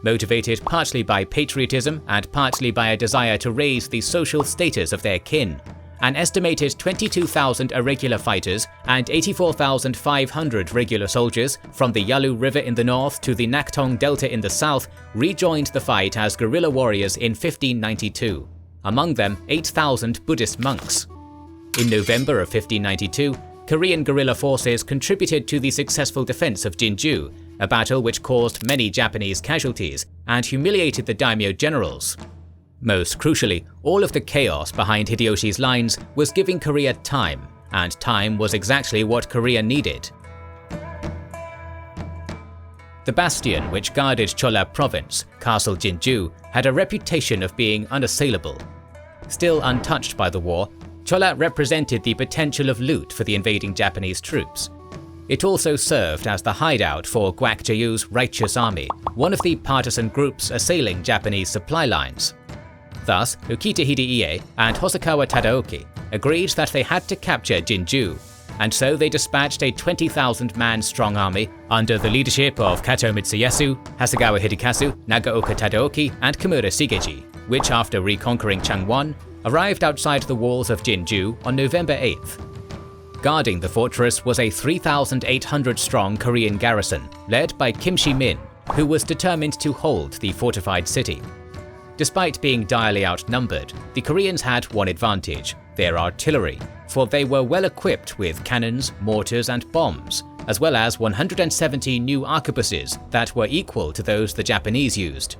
Motivated partly by patriotism and partly by a desire to raise the social status of their kin, an estimated 22,000 irregular fighters and 84,500 regular soldiers from the Yalu River in the north to the Naktong Delta in the south rejoined the fight as guerrilla warriors in 1592, among them 8,000 Buddhist monks. In November of 1592, Korean guerrilla forces contributed to the successful defense of Jinju, a battle which caused many Japanese casualties and humiliated the daimyo generals. Most crucially, all of the chaos behind Hideyoshi's lines was giving Korea time, and time was exactly what Korea needed. The bastion which guarded Chola province, Castle Jinju, had a reputation of being unassailable. Still untouched by the war, Chola represented the potential of loot for the invading Japanese troops. It also served as the hideout for Kwak Chae-yu's Righteous Army, one of the partisan groups assailing Japanese supply lines. Thus, Ukita Hideiie and Hosokawa Tadaoki agreed that they had to capture Jinju, and so they dispatched a 20,000-man strong army under the leadership of Kato Mitsuyasu, Hasegawa Hidekazu, Nagaoka Tadaoki, and Kimura Shigeji, which after reconquering Changwon, arrived outside the walls of Jinju on November 8th. Guarding the fortress was a 3,800-strong Korean garrison, led by Kim Shi-min, who was determined to hold the fortified city. Despite being direly outnumbered, the Koreans had one advantage: their artillery, for they were well equipped with cannons, mortars, and bombs, as well as 170 new arquebuses that were equal to those the Japanese used.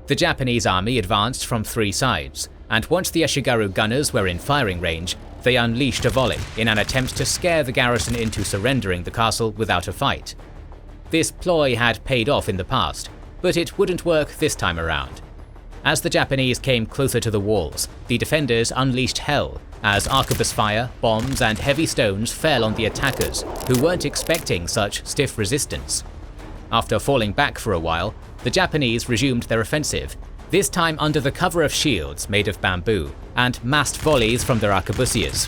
The Japanese army advanced from 3 sides, and once the Ashigaru gunners were in firing range, they unleashed a volley in an attempt to scare the garrison into surrendering the castle without a fight. This ploy had paid off in the past, but it wouldn't work this time around. As the Japanese came closer to the walls, the defenders unleashed hell, as arquebus fire, bombs, and heavy stones fell on the attackers, who weren't expecting such stiff resistance. After falling back for a while, the Japanese resumed their offensive, this time under the cover of shields made of bamboo, and massed volleys from their arquebusiers.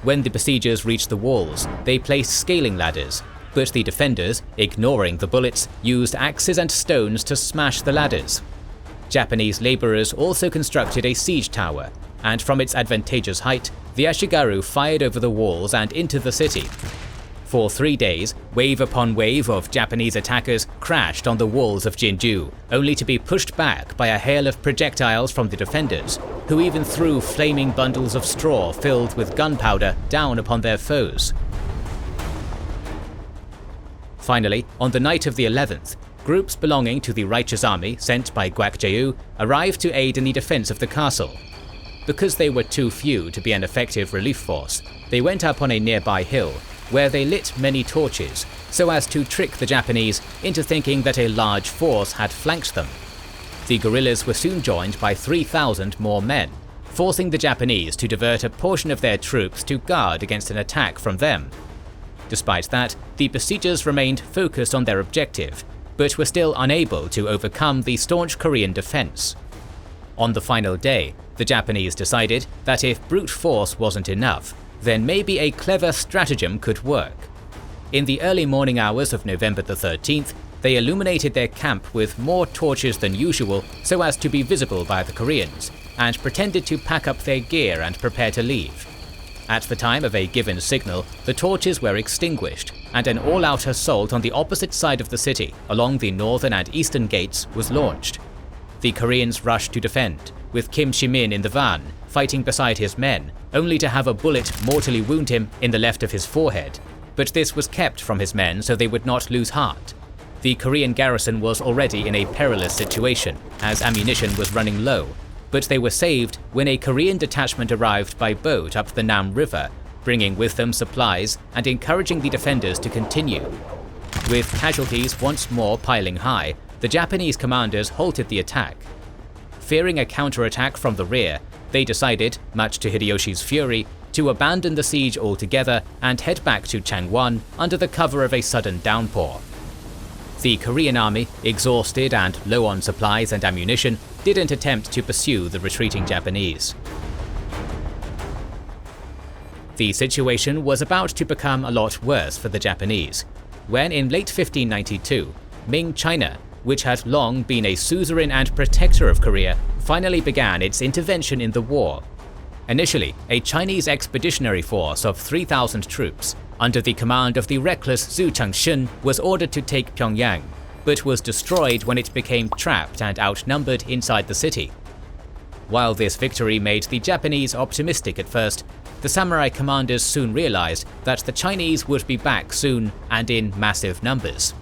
When the besiegers reached the walls, they placed scaling ladders, but the defenders, ignoring the bullets, used axes and stones to smash the ladders. Japanese laborers also constructed a siege tower, and from its advantageous height, the Ashigaru fired over the walls and into the city. For 3 days, wave upon wave of Japanese attackers crashed on the walls of Jinju, only to be pushed back by a hail of projectiles from the defenders, who even threw flaming bundles of straw filled with gunpowder down upon their foes. Finally, on the night of the 11th, groups belonging to the Righteous Army sent by Kwak Chae-yu arrived to aid in the defense of the castle. because they were too few to be an effective relief force, they went up on a nearby hill, where they lit many torches, so as to trick the Japanese into thinking that a large force had flanked them. The guerrillas were soon joined by 3,000 more men, forcing the Japanese to divert a portion of their troops to guard against an attack from them. Despite that, the besiegers remained focused on their objective, but were still unable to overcome the staunch Korean defense. On the final day, the Japanese decided that if brute force wasn't enough, then maybe a clever stratagem could work. In the early morning hours of November the 13th, they illuminated their camp with more torches than usual so as to be visible by the Koreans, and pretended to pack up their gear and prepare to leave. At the time of a given signal, the torches were extinguished, and an all-out assault on the opposite side of the city, along the northern and eastern gates, was launched. The Koreans rushed to defend, with Kim Shi-min in the van, fighting beside his men, only to have a bullet mortally wound him in the left of his forehead. But this was kept from his men so they would not lose heart. The Korean garrison was already in a perilous situation, as ammunition was running low, but they were saved when a Korean detachment arrived by boat up the Nam River, bringing with them supplies and encouraging the defenders to continue. With casualties once more piling high, the Japanese commanders halted the attack. Fearing a counterattack from the rear, they decided, much to Hideyoshi's fury, to abandon the siege altogether and head back to Changwon under the cover of a sudden downpour. The Korean army, exhausted and low on supplies and ammunition, didn't attempt to pursue the retreating Japanese. The situation was about to become a lot worse for the Japanese, when in late 1592, Ming China, which had long been a suzerain and protector of Korea, finally began its intervention in the war. Initially, a Chinese expeditionary force of 3,000 troops, under the command of the reckless Zhu Chengshun, was ordered to take Pyongyang, but was destroyed when it became trapped and outnumbered inside the city. While this victory made the Japanese optimistic at first, the samurai commanders soon realized that the Chinese would be back soon and in massive numbers.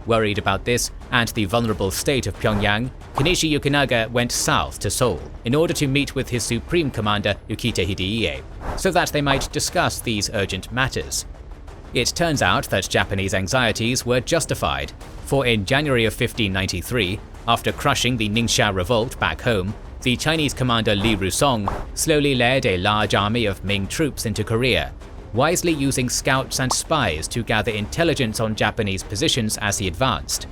Worried about this and the vulnerable state of Pyongyang, Kenichi Yukinaga went south to Seoul in order to meet with his supreme commander Yukita Hideie, so that they might discuss these urgent matters. It turns out that Japanese anxieties were justified, for in January of 1593, after crushing the Ningxia revolt back home, the Chinese commander Li Rusong slowly led a large army of Ming troops into Korea, wisely using scouts and spies to gather intelligence on Japanese positions as he advanced.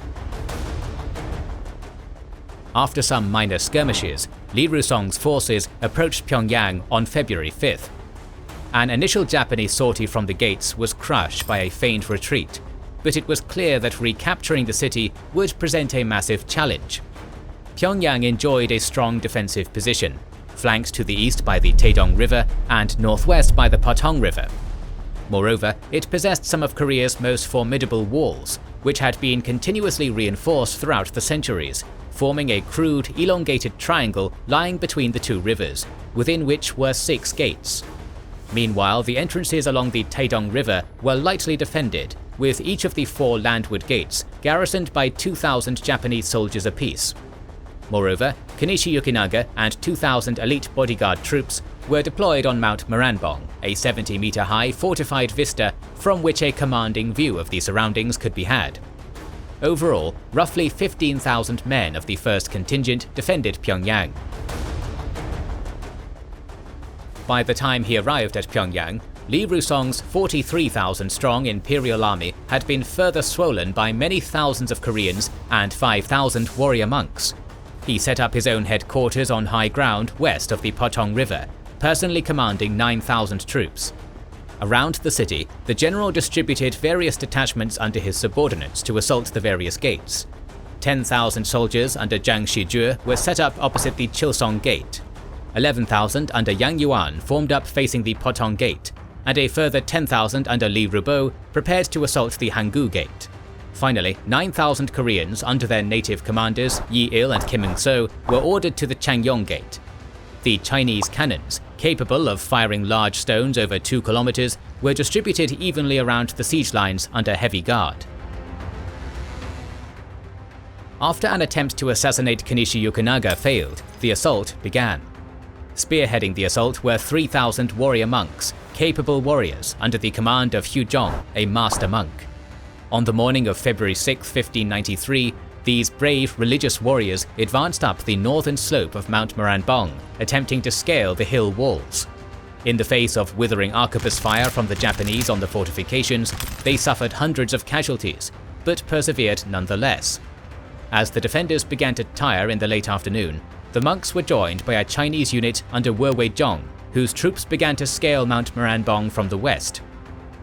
After some minor skirmishes, Li Rusong's forces approached Pyongyang on February 5th. An initial Japanese sortie from the gates was crushed by a feigned retreat, but it was clear that recapturing the city would present a massive challenge. Pyongyang enjoyed a strong defensive position, flanked to the east by the Taedong River and northwest by the Patong River. Moreover, it possessed some of Korea's most formidable walls, which had been continuously reinforced throughout the centuries, forming a crude, elongated triangle lying between the two rivers, within which were 6 gates. Meanwhile, the entrances along the Taedong River were lightly defended, with each of the 4 landward gates garrisoned by 2,000 Japanese soldiers apiece. Moreover, Kenichi Yukinaga and 2,000 elite bodyguard troops were deployed on Mount Moranbong, a 70-meter-high fortified vista from which a commanding view of the surroundings could be had. Overall, roughly 15,000 men of the 1st Contingent defended Pyongyang. By the time he arrived at Pyongyang, Li Rusong's 43,000-strong imperial army had been further swollen by many thousands of Koreans and 5,000 warrior monks. He set up his own headquarters on high ground west of the Patong River, personally commanding 9,000 troops. Around the city, the general distributed various detachments under his subordinates to assault the various gates. 10,000 soldiers under Zhang Shijie were set up opposite the Chilsong Gate. 11,000 under Yang Yuan formed up facing the Patong Gate, and a further 10,000 under Li Rubo prepared to assault the Hanggu Gate. Finally, 9,000 Koreans under their native commanders Yi Il and Kim Il-so were ordered to the Changyong Gate. The Chinese cannons, capable of firing large stones over 2 kilometers, were distributed evenly around the siege lines under heavy guard. After an attempt to assassinate Kenichi Yukinaga failed, the assault began. Spearheading the assault were 3,000 warrior monks, capable warriors under the command of Hu Zhong, a master monk. On the morning of February 6, 1593, these brave religious warriors advanced up the northern slope of Mount Moranbong, attempting to scale the hill walls. In the face of withering arquebus fire from the Japanese on the fortifications, they suffered hundreds of casualties, but persevered nonetheless. As the defenders began to tire in the late afternoon, the monks were joined by a Chinese unit under Wu Weizhong, whose troops began to scale Mount Moranbong from the west.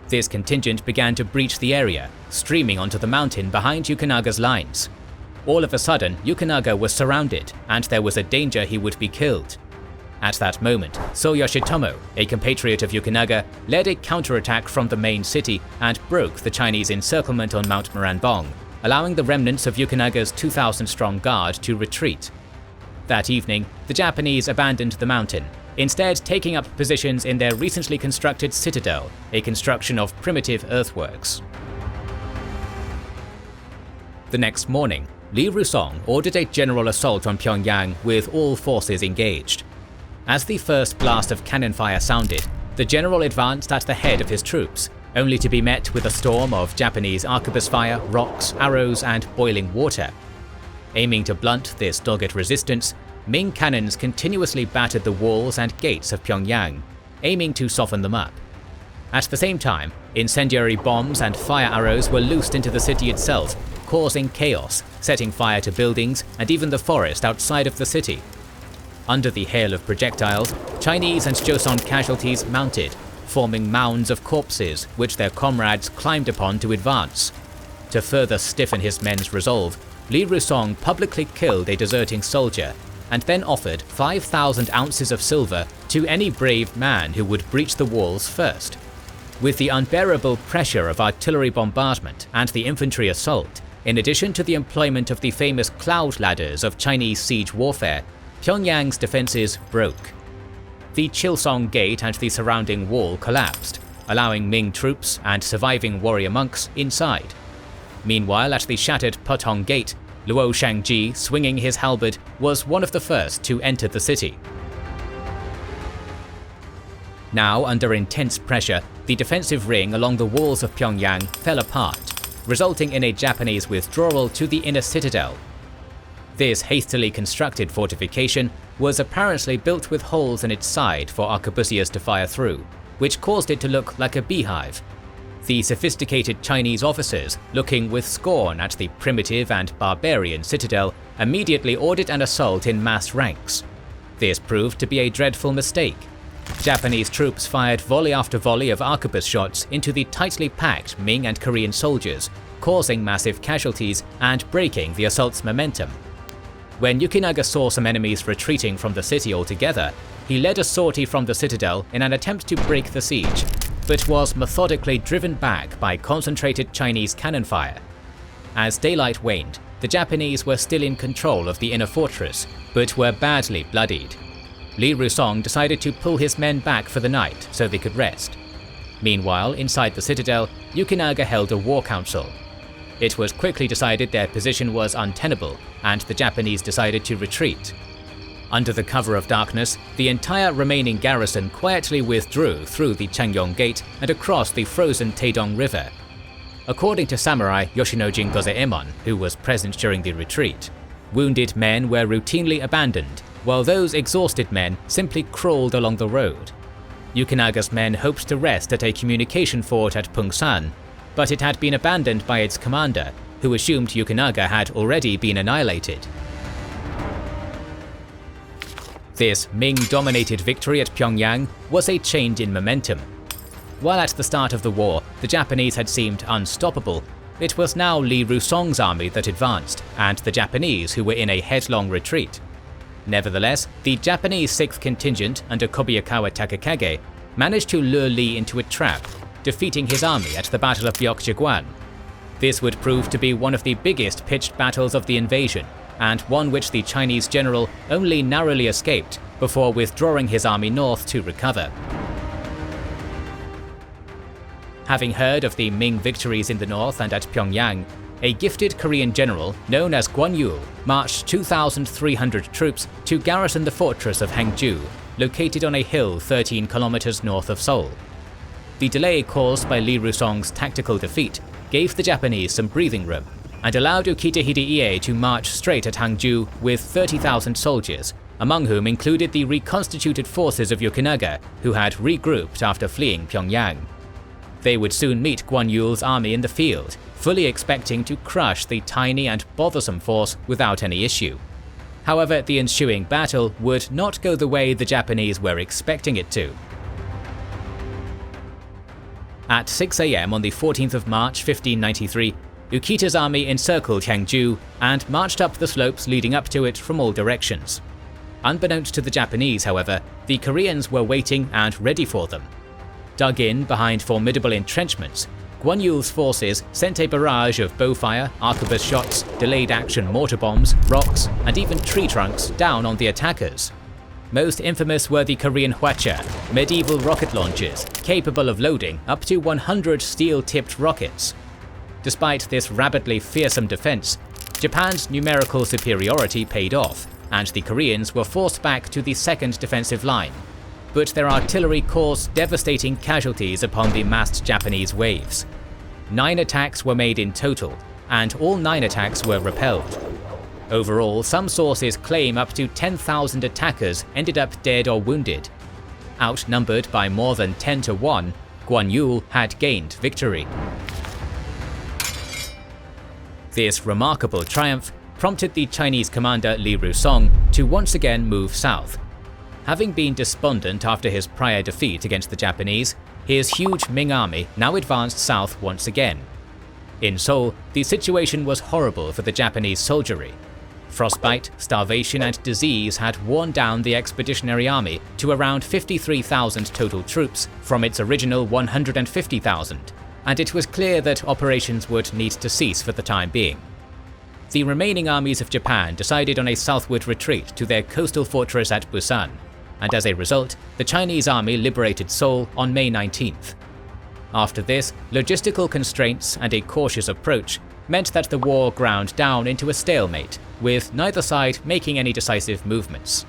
This contingent began to breach the area, streaming onto the mountain behind Yukonaga's lines. All of a sudden, Yukonaga was surrounded, and there was a danger he would be killed. At that moment, So Yoshitomo, a compatriot of Yukonaga, led a counterattack from the main city and broke the Chinese encirclement on Mount Moranbong, allowing the remnants of Yukonaga's 2,000-strong guard to retreat. That evening, the Japanese abandoned the mountain, instead taking up positions in their recently constructed citadel, a construction of primitive earthworks. The next morning, Li Rusong ordered a general assault on Pyongyang with all forces engaged. As the first blast of cannon fire sounded, the general advanced at the head of his troops, only to be met with a storm of Japanese arquebus fire, rocks, arrows, and boiling water. Aiming to blunt this dogged resistance, Ming cannons continuously battered the walls and gates of Pyongyang, aiming to soften them up. At the same time, incendiary bombs and fire arrows were loosed into the city itself, causing chaos, setting fire to buildings and even the forest outside of the city. Under the hail of projectiles, Chinese and Joseon casualties mounted, forming mounds of corpses which their comrades climbed upon to advance. To further stiffen his men's resolve, Li Rusong publicly killed a deserting soldier, and then offered 5,000 ounces of silver to any brave man who would breach the walls first. With the unbearable pressure of artillery bombardment and the infantry assault, in addition to the employment of the famous cloud ladders of Chinese siege warfare, Pyongyang's defenses broke. The Chilsong Gate and the surrounding wall collapsed, allowing Ming troops and surviving warrior monks inside. Meanwhile, at the shattered Putong Gate, Luo Shangji, swinging his halberd, was one of the first to enter the city. Now, under intense pressure, the defensive ring along the walls of Pyongyang fell apart, resulting in a Japanese withdrawal to the inner citadel. This hastily constructed fortification was apparently built with holes in its side for arquebusiers to fire through, which caused it to look like a beehive. The sophisticated Chinese officers, looking with scorn at the primitive and barbarian citadel, immediately ordered an assault in mass ranks. This proved to be a dreadful mistake. Japanese troops fired volley after volley of arquebus shots into the tightly packed Ming and Korean soldiers, causing massive casualties and breaking the assault's momentum. When Yukonaga saw some enemies retreating from the city altogether, he led a sortie from the citadel in an attempt to break the siege, but was methodically driven back by concentrated Chinese cannon fire. As daylight waned, the Japanese were still in control of the inner fortress, but were badly bloodied. Li Rusong decided to pull his men back for the night so they could rest. Meanwhile, inside the citadel, Yukonaga held a war council. It was quickly decided their position was untenable, and the Japanese decided to retreat. Under the cover of darkness, the entire remaining garrison quietly withdrew through the Changyong Gate and across the frozen Taedong River. According to samurai Yoshinojin Gozaemon, who was present during the retreat, wounded men were routinely abandoned, while those exhausted men simply crawled along the road. Yukonaga's men hoped to rest at a communication fort at Pungsan, but it had been abandoned by its commander, who assumed Yukonaga had already been annihilated. This Ming-dominated victory at Pyongyang was a change in momentum. While at the start of the war, the Japanese had seemed unstoppable, it was now Li Rusong's army that advanced, and the Japanese who were in a headlong retreat. Nevertheless, the Japanese 6th contingent under Kobayakawa Takakage managed to lure Li into a trap, defeating his army at the Battle of Byeokjigwan. This would prove to be one of the biggest pitched battles of the invasion, and one which the Chinese general only narrowly escaped before withdrawing his army north to recover. Having heard of the Ming victories in the north and at Pyongyang, a gifted Korean general known as Guan Yu marched 2,300 troops to garrison the fortress of Hangzhou, located on a hill 13 kilometers north of Seoul. The delay caused by Li Rusong's tactical defeat gave the Japanese some breathing room, and allowed Ukita Hideie to march straight at Hangzhou with 30,000 soldiers, among whom included the reconstituted forces of Yokonaga, who had regrouped after fleeing Pyongyang. They would soon meet Guan Yu's army in the field, fully expecting to crush the tiny and bothersome force without any issue. However, the ensuing battle would not go the way the Japanese were expecting it to. At 6 AM on the 14th of March 1593, Ukita's army encircled Hangzhou and marched up the slopes leading up to it from all directions. Unbeknownst to the Japanese, however, the Koreans were waiting and ready for them. Dug in behind formidable entrenchments, Guan Yu's forces sent a barrage of bowfire, arquebus shots, delayed action mortar bombs, rocks, and even tree trunks down on the attackers. Most infamous were the Korean Hwacha, medieval rocket launchers capable of loading up to 100 steel-tipped rockets. Despite this rabidly fearsome defense, Japan's numerical superiority paid off, and the Koreans were forced back to the second defensive line. But their artillery caused devastating casualties upon the massed Japanese waves. 9 attacks were made in total, and all 9 attacks were repelled. Overall, some sources claim up to 10,000 attackers ended up dead or wounded. Outnumbered by more than 10 to 1, Guan Yu had gained victory. This remarkable triumph prompted the Chinese commander Li Rusong to once again move south. Having been despondent after his prior defeat against the Japanese, his huge Ming army now advanced south once again. In Seoul, the situation was horrible for the Japanese soldiery. Frostbite, starvation, and disease had worn down the expeditionary army to around 53,000 total troops from its original 150,000, and it was clear that operations would need to cease for the time being. The remaining armies of Japan decided on a southward retreat to their coastal fortress at Busan, and as a result, the Chinese army liberated Seoul on May 19th. After this, logistical constraints and a cautious approach meant that the war ground down into a stalemate, with neither side making any decisive movements.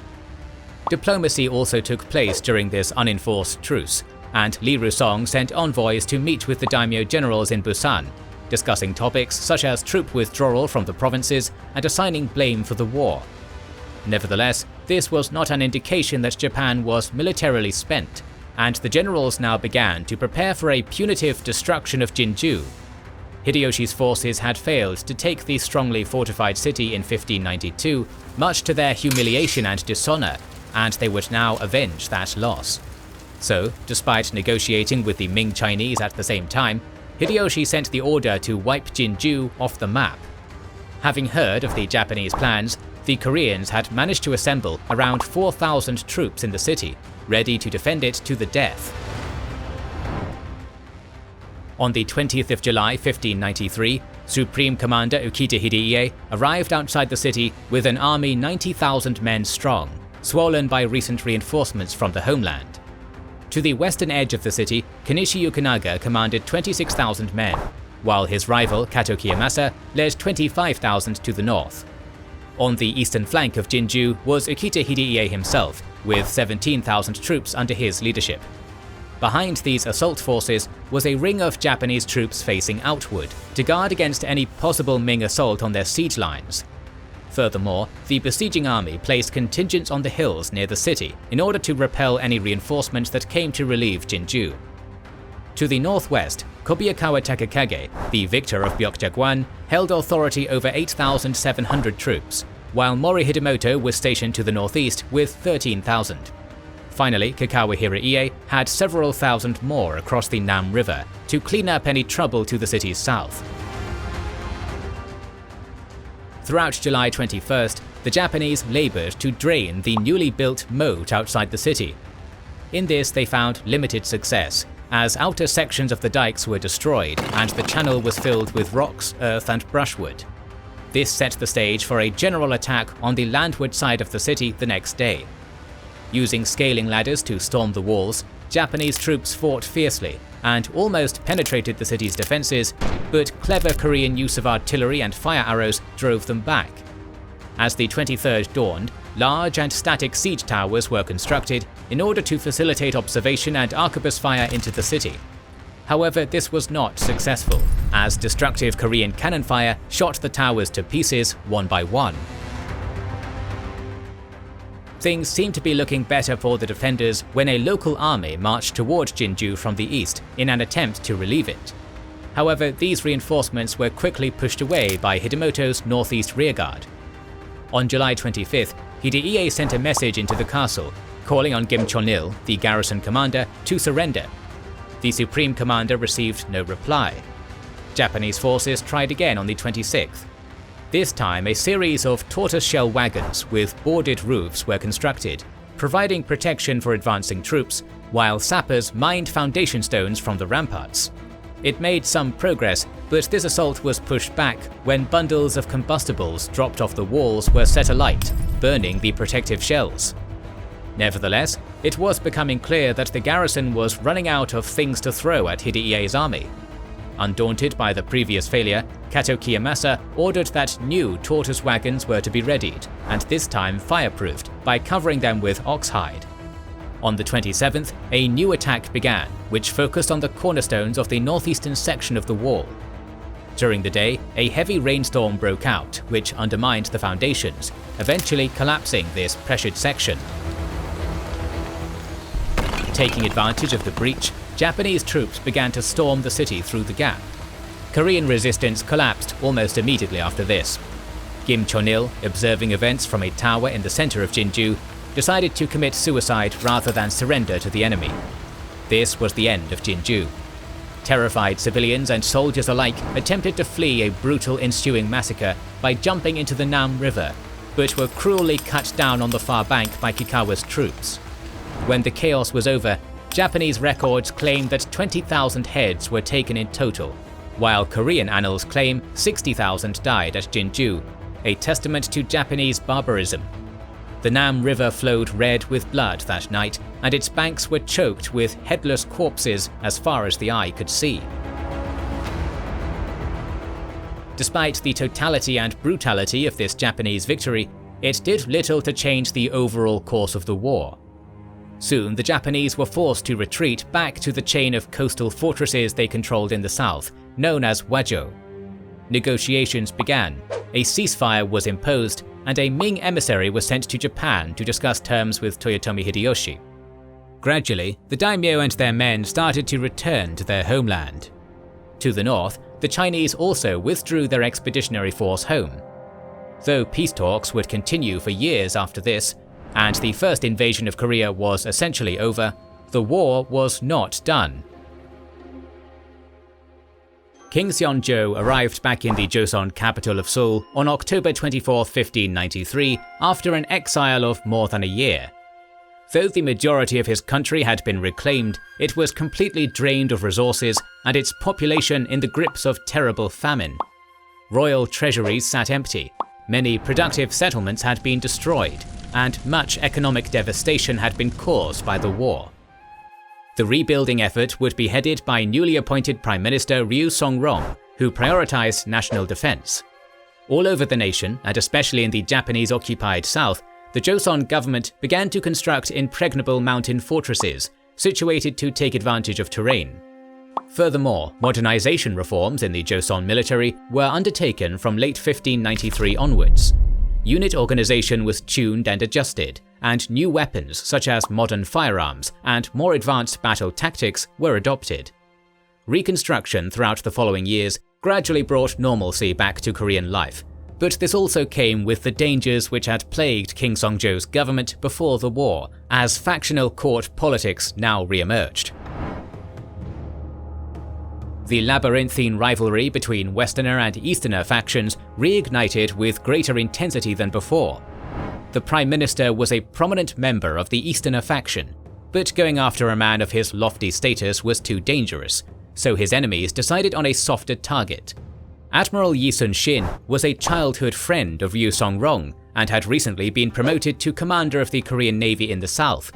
Diplomacy also took place during this unenforced truce, and Li Rusong sent envoys to meet with the daimyo generals in Busan, discussing topics such as troop withdrawal from the provinces and assigning blame for the war. Nevertheless, this was not an indication that Japan was militarily spent, and the generals now began to prepare for a punitive destruction of Jinju. Hideyoshi's forces had failed to take the strongly fortified city in 1592, much to their humiliation and dishonor, and they would now avenge that loss. So, despite negotiating with the Ming Chinese at the same time, Hideyoshi sent the order to wipe Jinju off the map. Having heard of the Japanese plans, the Koreans had managed to assemble around 4,000 troops in the city, ready to defend it to the death. On the 20th of July 1593, Supreme Commander Ukita Hideie arrived outside the city with an army 90,000 men strong, swollen by recent reinforcements from the homeland. To the western edge of the city, Kenichi Yokonaga commanded 26,000 men, while his rival Kato Kiyomasa led 25,000 to the north. On the eastern flank of Jinju was Ukita Hideie himself, with 17,000 troops under his leadership. Behind these assault forces was a ring of Japanese troops facing outward to guard against any possible Ming assault on their siege lines. Furthermore, the besieging army placed contingents on the hills near the city in order to repel any reinforcements that came to relieve Jinju. To the northwest, Kobayakawa Takakage, the victor of Byokja-gwan, held authority over 8,700 troops, while Mori Hidemoto was stationed to the northeast with 13,000. Finally, Kakawa Hirai had several thousand more across the Nam River to clean up any trouble to the city's south. Throughout July 21st, the Japanese labored to drain the newly built moat outside the city. In this, they found limited success, as outer sections of the dikes were destroyed and the channel was filled with rocks, earth, and brushwood. This set the stage for a general attack on the landward side of the city the next day. Using scaling ladders to storm the walls, Japanese troops fought fiercely and almost penetrated the city's defenses, but clever Korean use of artillery and fire arrows drove them back. As the 23rd dawned, large and static siege towers were constructed in order to facilitate observation and arquebus fire into the city. However, this was not successful, as destructive Korean cannon fire shot the towers to pieces one by one. Things seemed to be looking better for the defenders when a local army marched toward Jinju from the east in an attempt to relieve it. However, these reinforcements were quickly pushed away by Hidemoto's northeast rearguard. On July 25th, Hideie sent a message into the castle, calling on Kim Chonil, the garrison commander, to surrender. The supreme commander received no reply. Japanese forces tried again on the 26th. This time, a series of tortoiseshell wagons with boarded roofs were constructed, providing protection for advancing troops, while sappers mined foundation stones from the ramparts. It made some progress, but this assault was pushed back when bundles of combustibles dropped off the walls were set alight, burning the protective shells. Nevertheless, it was becoming clear that the garrison was running out of things to throw at Hideie's army. Undaunted by the previous failure, Kato Kiyomasa ordered that new tortoise wagons were to be readied, and this time fireproofed, by covering them with oxhide. On the 27th, a new attack began, which focused on the cornerstones of the northeastern section of the wall. During the day, a heavy rainstorm broke out, which undermined the foundations, eventually collapsing this pressured section. Taking advantage of the breach, Japanese troops began to storm the city through the gap. Korean resistance collapsed almost immediately after this. Kim Chonil, observing events from a tower in the center of Jinju, decided to commit suicide rather than surrender to the enemy. This was the end of Jinju. Terrified civilians and soldiers alike attempted to flee a brutal ensuing massacre by jumping into the Nam River, but were cruelly cut down on the far bank by Kikawa's troops. When the chaos was over, Japanese records claim that 20,000 heads were taken in total, while Korean annals claim 60,000 died at Jinju, a testament to Japanese barbarism. The Nam River flowed red with blood that night, and its banks were choked with headless corpses as far as the eye could see. Despite the totality and brutality of this Japanese victory, it did little to change the overall course of the war. Soon, the Japanese were forced to retreat back to the chain of coastal fortresses they controlled in the south, known as Wajo. Negotiations began, a ceasefire was imposed, and a Ming emissary was sent to Japan to discuss terms with Toyotomi Hideyoshi. Gradually, the daimyo and their men started to return to their homeland. To the north, the Chinese also withdrew their expeditionary force home. Though peace talks would continue for years after this, and the first invasion of Korea was essentially over, the war was not done. King Seonjo arrived back in the Joseon capital of Seoul on October 24, 1593, after an exile of more than a year. Though the majority of his country had been reclaimed, it was completely drained of resources and its population in the grips of terrible famine. Royal treasuries sat empty, many productive settlements had been destroyed, and much economic devastation had been caused by the war. The rebuilding effort would be headed by newly appointed Prime Minister Ryu Song-rong, who prioritized national defense. All over the nation, and especially in the Japanese-occupied south, the Joseon government began to construct impregnable mountain fortresses, situated to take advantage of terrain. Furthermore, modernization reforms in the Joseon military were undertaken from late 1593 onwards. Unit organization was tuned and adjusted, and new weapons such as modern firearms and more advanced battle tactics were adopted. Reconstruction throughout the following years gradually brought normalcy back to Korean life, but this also came with the dangers which had plagued King Seongjo's government before the war, as factional court politics now re-emerged. The labyrinthine rivalry between Westerner and Easterner factions reignited with greater intensity than before. The Prime Minister was a prominent member of the Easterner faction, but going after a man of his lofty status was too dangerous, so his enemies decided on a softer target. Admiral Yi Sun-shin was a childhood friend of Ryu Song-rong and had recently been promoted to commander of the Korean Navy in the south.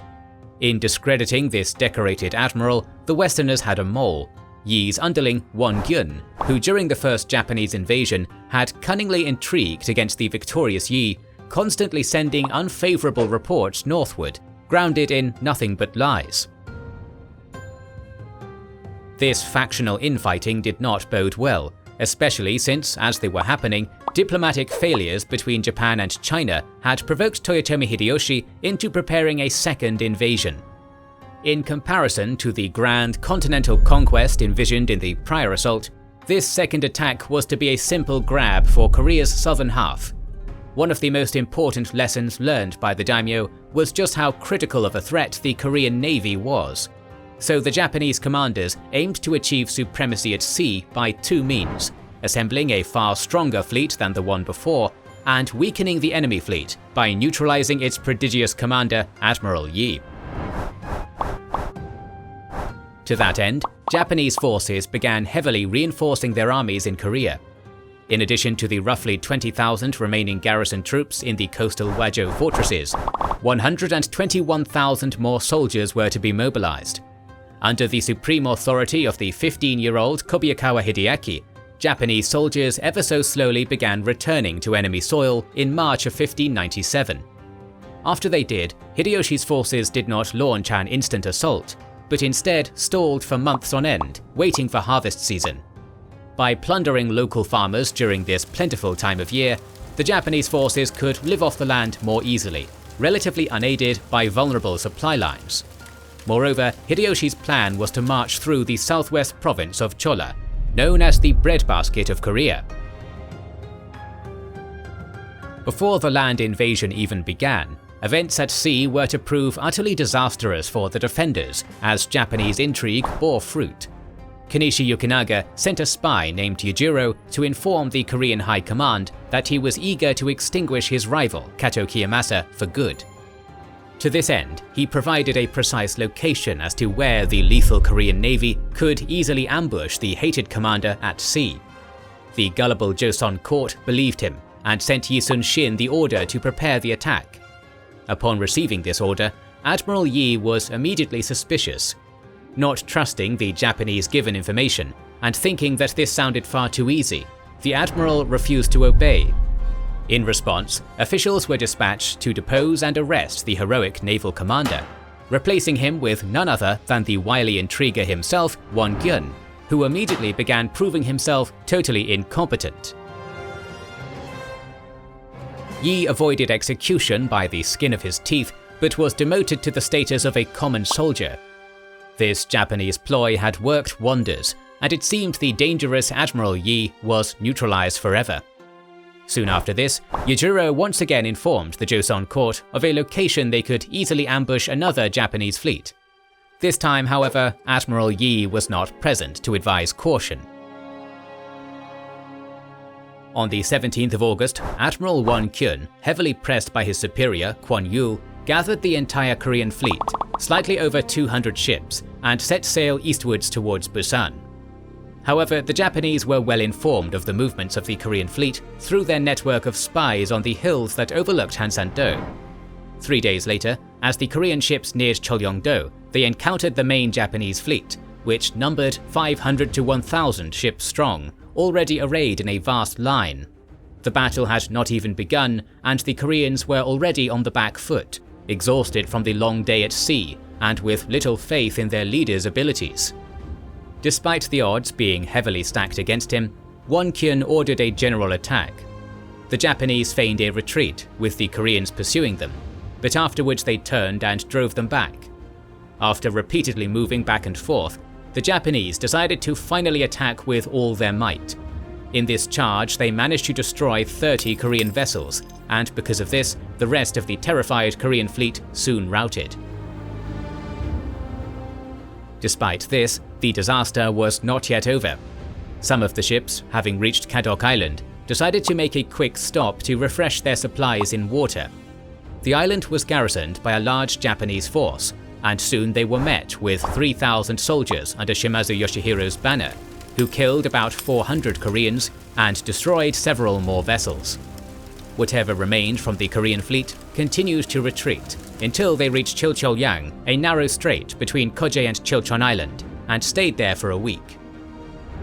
In discrediting this decorated admiral, the Westerners had a mole. Yi's underling, Won Gyun, who during the first Japanese invasion had cunningly intrigued against the victorious Yi, constantly sending unfavorable reports northward, grounded in nothing but lies. This factional infighting did not bode well, especially since, as they were happening, diplomatic failures between Japan and China had provoked Toyotomi Hideyoshi into preparing a second invasion. In comparison to the grand continental conquest envisioned in the prior assault, this second attack was to be a simple grab for Korea's southern half. One of the most important lessons learned by the daimyo was just how critical of a threat the Korean navy was. So the Japanese commanders aimed to achieve supremacy at sea by two means: assembling a far stronger fleet than the one before, and weakening the enemy fleet by neutralizing its prodigious commander, Admiral Yi. To that end, Japanese forces began heavily reinforcing their armies in Korea. In addition to the roughly 20,000 remaining garrison troops in the coastal Wajjo fortresses, 121,000 more soldiers were to be mobilized. Under the supreme authority of the 15-year-old Kobayakawa Hideaki, Japanese soldiers ever so slowly began returning to enemy soil in March of 1597. After they did, Hideyoshi's forces did not launch an instant assault, but instead stalled for months on end, waiting for harvest season. By plundering local farmers during this plentiful time of year, the Japanese forces could live off the land more easily, relatively unaided by vulnerable supply lines. Moreover, Hideyoshi's plan was to march through the southwest province of Chola, known as the breadbasket of Korea. Before the land invasion even began, events at sea were to prove utterly disastrous for the defenders, as Japanese intrigue bore fruit. Kenichi Yukinaga sent a spy named Yujiro to inform the Korean High Command that he was eager to extinguish his rival, Kato Kiyomasa, for good. To this end, he provided a precise location as to where the lethal Korean navy could easily ambush the hated commander at sea. The gullible Joseon court believed him and sent Yi Sun-shin the order to prepare the attack. Upon receiving this order, Admiral Yi was immediately suspicious. Not trusting the Japanese given information and thinking that this sounded far too easy, the admiral refused to obey. In response, officials were dispatched to depose and arrest the heroic naval commander, replacing him with none other than the wily intriguer himself, Won Gyun, who immediately began proving himself totally incompetent. Yi avoided execution by the skin of his teeth, but was demoted to the status of a common soldier. This Japanese ploy had worked wonders, and it seemed the dangerous Admiral Yi was neutralized forever. Soon after this, Yujiro once again informed the Joseon court of a location they could easily ambush another Japanese fleet. This time, however, Admiral Yi was not present to advise caution. On the 17th of August, Admiral Won Kyun, heavily pressed by his superior, Kwon Yul, gathered the entire Korean fleet, slightly over 200 ships, and set sail eastwards towards Busan. However, the Japanese were well informed of the movements of the Korean fleet through their network of spies on the hills that overlooked Hansan-do. 3 days later, as the Korean ships neared Cholyong-do, they encountered the main Japanese fleet, which numbered 500 to 1,000 ships strong, already arrayed in a vast line. The battle had not even begun, and the Koreans were already on the back foot, exhausted from the long day at sea, and with little faith in their leader's abilities. Despite the odds being heavily stacked against him, Won Kyun ordered a general attack. The Japanese feigned a retreat, with the Koreans pursuing them, but afterwards they turned and drove them back. After repeatedly moving back and forth, the Japanese decided to finally attack with all their might. In this charge, they managed to destroy 30 Korean vessels, and because of this, the rest of the terrified Korean fleet soon routed. Despite this, the disaster was not yet over. Some of the ships, having reached Kadok Island, decided to make a quick stop to refresh their supplies in water. The island was garrisoned by a large Japanese force, and soon they were met with 3,000 soldiers under Shimazu Yoshihiro's banner, who killed about 400 Koreans and destroyed several more vessels. Whatever remained from the Korean fleet continued to retreat until they reached Chilcholyang, a narrow strait between Koje and Chilchon Island, and stayed there for a week.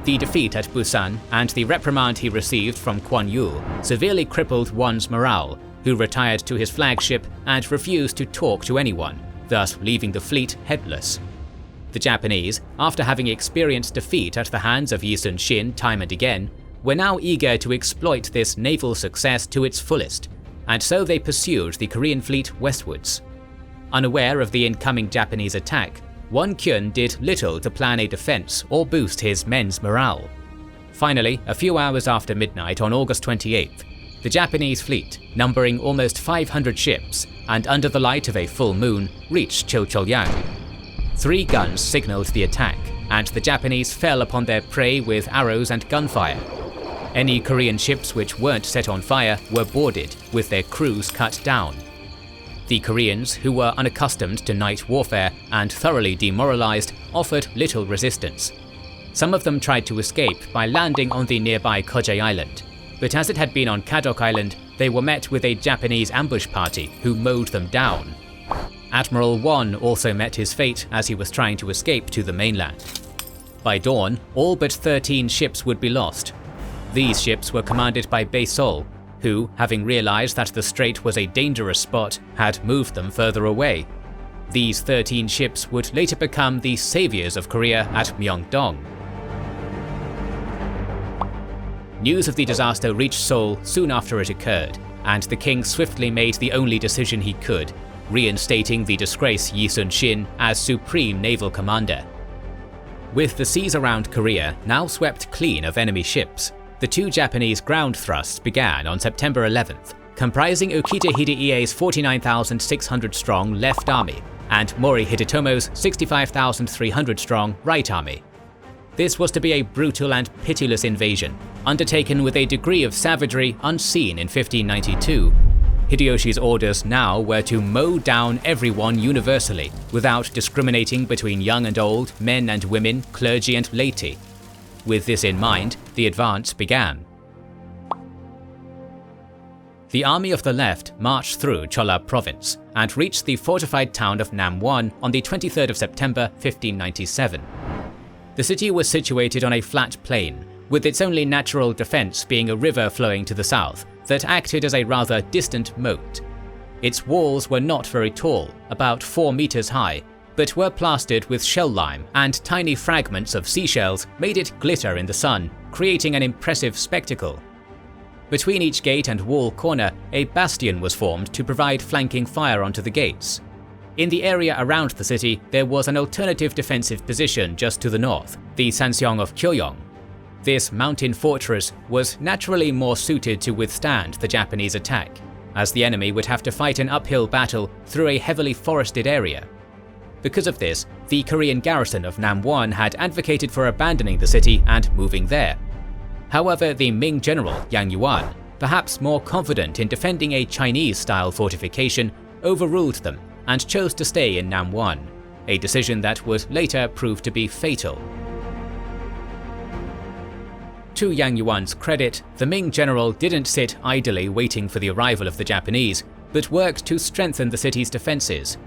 The defeat at Busan and the reprimand he received from Guan Yu severely crippled Wan's morale, who retired to his flagship and refused to talk to anyone, thus leaving the fleet headless. The Japanese, after having experienced defeat at the hands of Yi Sun-shin time and again, were now eager to exploit this naval success to its fullest, and so they pursued the Korean fleet westwards. Unaware of the incoming Japanese attack, Won Kyun did little to plan a defense or boost his men's morale. Finally, a few hours after midnight on August 28th, the Japanese fleet, numbering almost 500 ships and under the light of a full moon, reached Chilcholyang. 3 guns signaled the attack, and the Japanese fell upon their prey with arrows and gunfire. Any Korean ships which weren't set on fire were boarded, with their crews cut down. The Koreans, who were unaccustomed to night warfare and thoroughly demoralized, offered little resistance. Some of them tried to escape by landing on the nearby Kojai Island, but as it had been on Kadok Island, they were met with a Japanese ambush party who mowed them down. Admiral Won also met his fate as he was trying to escape to the mainland. By dawn, all but 13 ships would be lost. These ships were commanded by Bae-sol, who, having realized that the strait was a dangerous spot, had moved them further away. These 13 ships would later become the saviors of Korea at Myeongdong. News of the disaster reached Seoul soon after it occurred, and the king swiftly made the only decision he could, reinstating the disgraced Yi Sun-shin as supreme naval commander. With the seas around Korea now swept clean of enemy ships, the 2 Japanese ground thrusts began on September 11th, comprising Ukita Hideie's 49,600-strong left army and Mori Hidetomo's 65,300-strong right army. This was to be a brutal and pitiless invasion, undertaken with a degree of savagery unseen in 1592. Hideyoshi's orders now were to mow down everyone universally, without discriminating between young and old, men and women, clergy and laity. With this in mind, the advance began. The army of the left marched through Chola province and reached the fortified town of Namwon on the 23rd of September 1597. The city was situated on a flat plain, with its only natural defense being a river flowing to the south that acted as a rather distant moat. Its walls were not very tall, about 4 meters high, but were plastered with shell lime, and tiny fragments of seashells made it glitter in the sun, creating an impressive spectacle. Between each gate and wall corner, a bastion was formed to provide flanking fire onto the gates. In the area around the city, there was an alternative defensive position just to the north, the Sanseong of Kyoyong. This mountain fortress was naturally more suited to withstand the Japanese attack, as the enemy would have to fight an uphill battle through a heavily forested area. Because of this, the Korean garrison of Namwon had advocated for abandoning the city and moving there. However, the Ming general Yang Yuan, perhaps more confident in defending a Chinese-style fortification, overruled them and chose to stay in Namwon, a decision that would later prove to be fatal. To Yang Yuan's credit, the Ming general didn't sit idly waiting for the arrival of the Japanese, but worked to strengthen the city's defenses.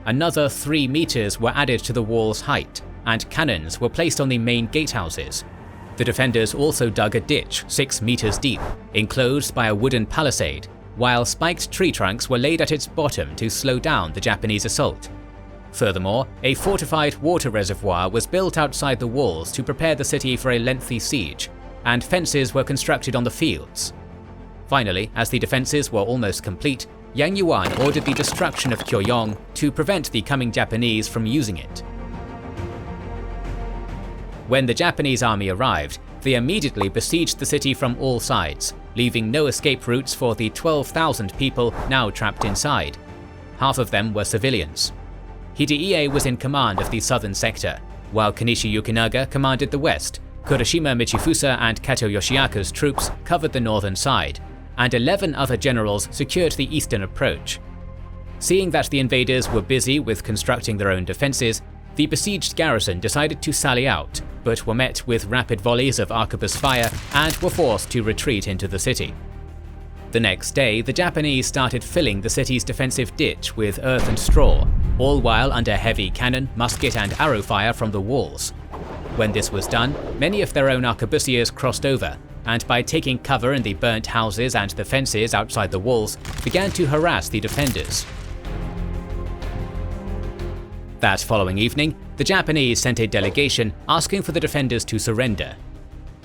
Another 3 meters were added to the wall's height, and cannons were placed on the main gatehouses. The defenders also dug a ditch 6 meters deep, enclosed by a wooden palisade, while spiked tree trunks were laid at its bottom to slow down the Japanese assault. Furthermore, a fortified water reservoir was built outside the walls to prepare the city for a lengthy siege, and fences were constructed on the fields. Finally, as the defenses were almost complete, Yang Yuan ordered the destruction of Kyoyong to prevent the coming Japanese from using it. When the Japanese army arrived, they immediately besieged the city from all sides, leaving no escape routes for the 12,000 people now trapped inside. Half of them were civilians. Hideie was in command of the southern sector, while Kanishi Yukinaga commanded the west. Kurashima Michifusa and Kato Yoshiaka's troops covered the northern side, and 11 other generals secured the eastern approach. Seeing that the invaders were busy with constructing their own defenses, the besieged garrison decided to sally out, but were met with rapid volleys of arquebus fire and were forced to retreat into the city. The next day, the Japanese started filling the city's defensive ditch with earth and straw, all while under heavy cannon, musket and arrow fire from the walls. When this was done, many of their own arquebusiers crossed over, and by taking cover in the burnt houses and the fences outside the walls, began to harass the defenders. That following evening, the Japanese sent a delegation asking for the defenders to surrender.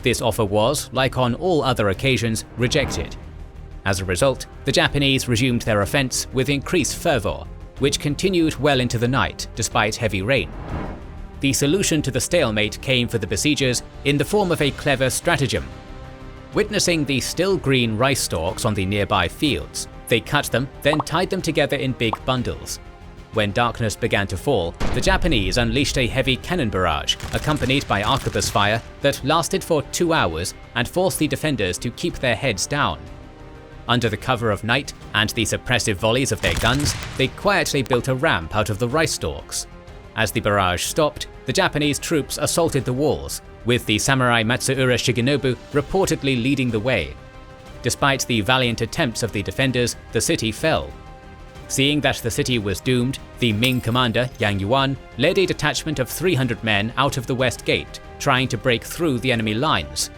This offer was, like on all other occasions, rejected. As a result, the Japanese resumed their offense with increased fervor, which continued well into the night despite heavy rain. The solution to the stalemate came for the besiegers in the form of a clever stratagem. Witnessing the still green rice stalks on the nearby fields, they cut them, then tied them together in big bundles. When darkness began to fall, the Japanese unleashed a heavy cannon barrage, accompanied by arquebus fire that lasted for 2 hours and forced the defenders to keep their heads down. Under the cover of night and the suppressive volleys of their guns, they quietly built a ramp out of the rice stalks. As the barrage stopped, the Japanese troops assaulted the walls, with the samurai Matsuura Shigenobu reportedly leading the way. Despite the valiant attempts of the defenders, the city fell. Seeing that the city was doomed, the Ming commander Yang Yuan led a detachment of 300 men out of the west gate, trying to break through the enemy lines.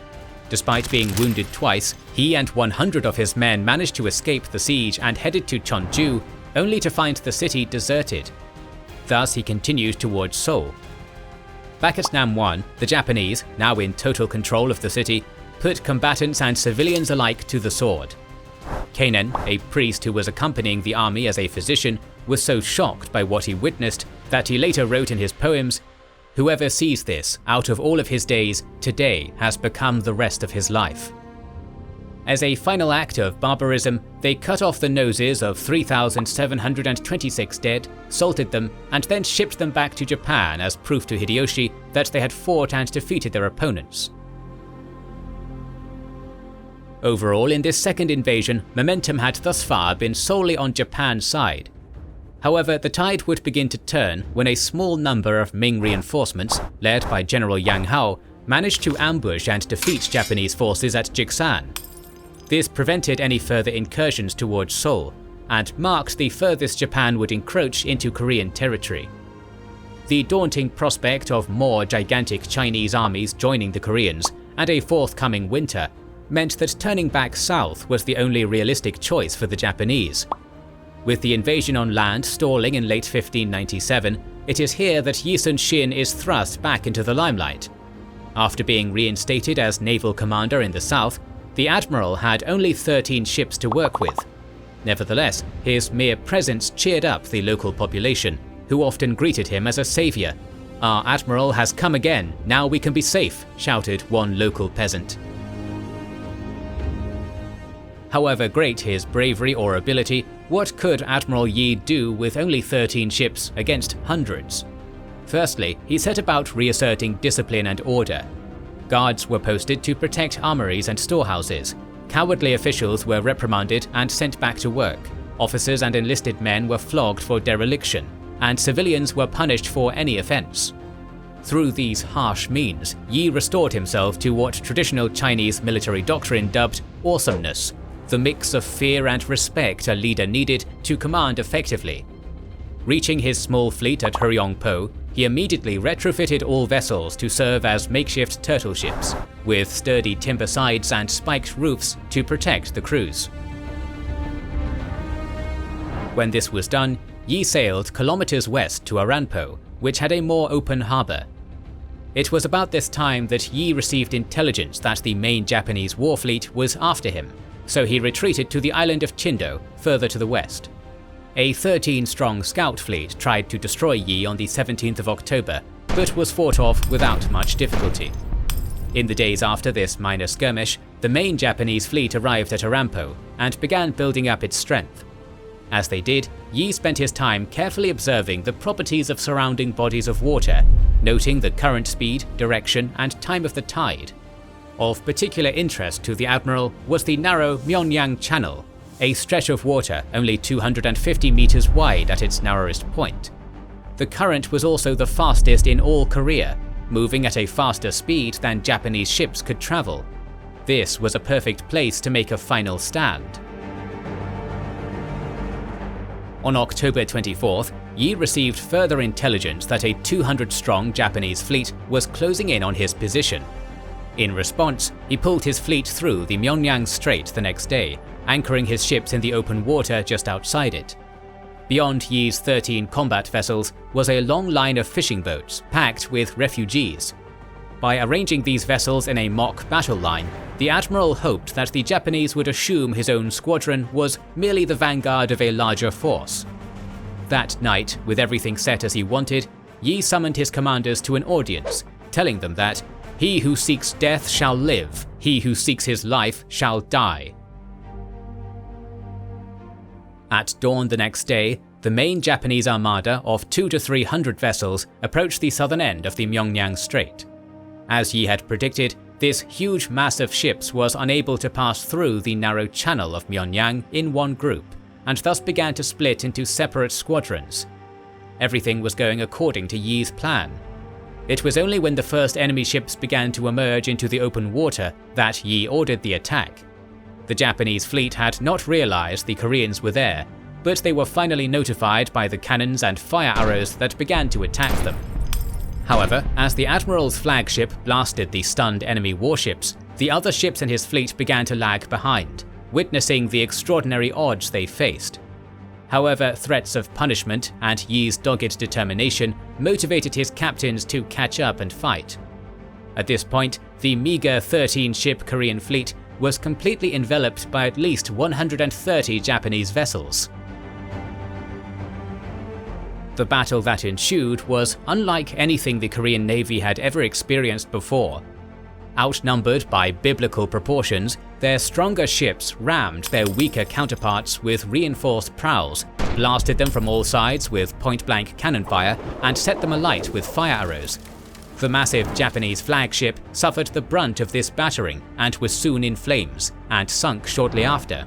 Despite being wounded twice, he and 100 of his men managed to escape the siege and headed to Cheonju, only to find the city deserted. Thus he continued towards Seoul. Back at Namwan, the Japanese, now in total control of the city, put combatants and civilians alike to the sword. Kainen, a priest who was accompanying the army as a physician, was so shocked by what he witnessed that he later wrote in his poems, "Whoever sees this, out of all of his days, today has become the rest of his life." As a final act of barbarism, they cut off the noses of 3,726 dead, salted them, and then shipped them back to Japan as proof to Hideyoshi that they had fought and defeated their opponents. Overall, in this second invasion, momentum had thus far been solely on Japan's side. However, the tide would begin to turn when a small number of Ming reinforcements, led by General Yang Hao, managed to ambush and defeat Japanese forces at Jiksan. This prevented any further incursions towards Seoul, and marked the furthest Japan would encroach into Korean territory. The daunting prospect of more gigantic Chinese armies joining the Koreans, and a forthcoming winter, meant that turning back south was the only realistic choice for the Japanese. With the invasion on land stalling in late 1597, it is here that Yi Sun-shin is thrust back into the limelight. After being reinstated as naval commander in the south, the admiral had only 13 ships to work with. Nevertheless, his mere presence cheered up the local population, who often greeted him as a savior. "Our admiral has come again, now we can be safe," shouted one local peasant. However great his bravery or ability, what could Admiral Yi do with only 13 ships against hundreds? Firstly, he set about reasserting discipline and order. Guards were posted to protect armories and storehouses. Cowardly officials were reprimanded and sent back to work. Officers and enlisted men were flogged for dereliction, and civilians were punished for any offense. Through these harsh means, Yi restored himself to what traditional Chinese military doctrine dubbed awesomeness, the mix of fear and respect a leader needed to command effectively. Reaching his small fleet at Huryongpo, he immediately retrofitted all vessels to serve as makeshift turtle ships, with sturdy timber sides and spiked roofs to protect the crews. When this was done, Yi sailed kilometers west to Aranpo, which had a more open harbor. It was about this time that Yi received intelligence that the main Japanese war fleet was after him, so he retreated to the island of Chindo, further to the west. A 13-strong scout fleet tried to destroy Yi on the 17th of October, but was fought off without much difficulty. In the days after this minor skirmish, the main Japanese fleet arrived at Aranpo and began building up its strength. As they did, Yi spent his time carefully observing the properties of surrounding bodies of water, noting the current speed, direction, and time of the tide. Of particular interest to the admiral was the narrow Myeongyang Channel, a stretch of water only 250 meters wide at its narrowest point. The current was also the fastest in all Korea, moving at a faster speed than Japanese ships could travel. This was a perfect place to make a final stand. On October 24th, Yi received further intelligence that a 200-strong Japanese fleet was closing in on his position. In response, he pulled his fleet through the Myeongyang Strait the next day, anchoring his ships in the open water just outside it. Beyond Yi's 13 combat vessels was a long line of fishing boats packed with refugees. By arranging these vessels in a mock battle line, the admiral hoped that the Japanese would assume his own squadron was merely the vanguard of a larger force. That night, with everything set as he wanted, Yi summoned his commanders to an audience, telling them that "He who seeks death shall live, he who seeks his life shall die." At dawn the next day, the main Japanese armada of 200 to 300 vessels approached the southern end of the Myeongyang Strait. As Yi had predicted, this huge mass of ships was unable to pass through the narrow channel of Myeongyang in one group, and thus began to split into separate squadrons. Everything was going according to Yi's plan. It was only when the first enemy ships began to emerge into the open water that Yi ordered the attack. The Japanese fleet had not realized the Koreans were there, but they were finally notified by the cannons and fire arrows that began to attack them. However, as the admiral's flagship blasted the stunned enemy warships, the other ships in his fleet began to lag behind, witnessing the extraordinary odds they faced. However, threats of punishment and Yi's dogged determination motivated his captains to catch up and fight. At this point, the meager 13-ship Korean fleet was completely enveloped by at least 130 Japanese vessels. The battle that ensued was unlike anything the Korean Navy had ever experienced before. Outnumbered by biblical proportions, their stronger ships rammed their weaker counterparts with reinforced prows, blasted them from all sides with point-blank cannon fire, and set them alight with fire arrows. The massive Japanese flagship suffered the brunt of this battering and was soon in flames, and sunk shortly after.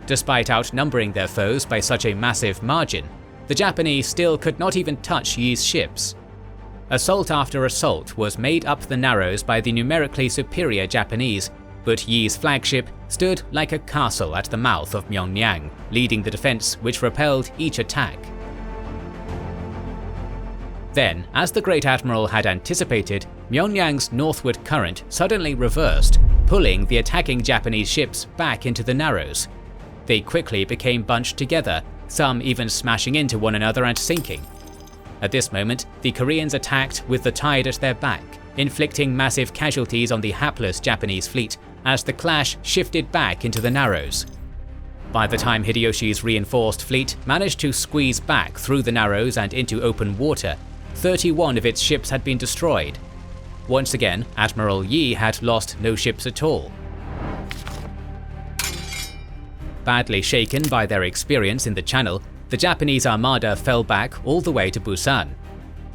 Despite outnumbering their foes by such a massive margin, the Japanese still could not even touch Yi's ships. Assault after assault was made up the Narrows by the numerically superior Japanese, but Yi's flagship stood like a castle at the mouth of Myeongyang, leading the defense which repelled each attack. Then, as the Great Admiral had anticipated, Myeongyang's northward current suddenly reversed, pulling the attacking Japanese ships back into the Narrows. They quickly became bunched together, some even smashing into one another and sinking. At this moment, the Koreans attacked with the tide at their back, inflicting massive casualties on the hapless Japanese fleet as the clash shifted back into the Narrows. By the time Hideyoshi's reinforced fleet managed to squeeze back through the Narrows and into open water, 31 of its ships had been destroyed. Once again, Admiral Yi had lost no ships at all. Badly shaken by their experience in the Channel, the Japanese armada fell back all the way to Busan.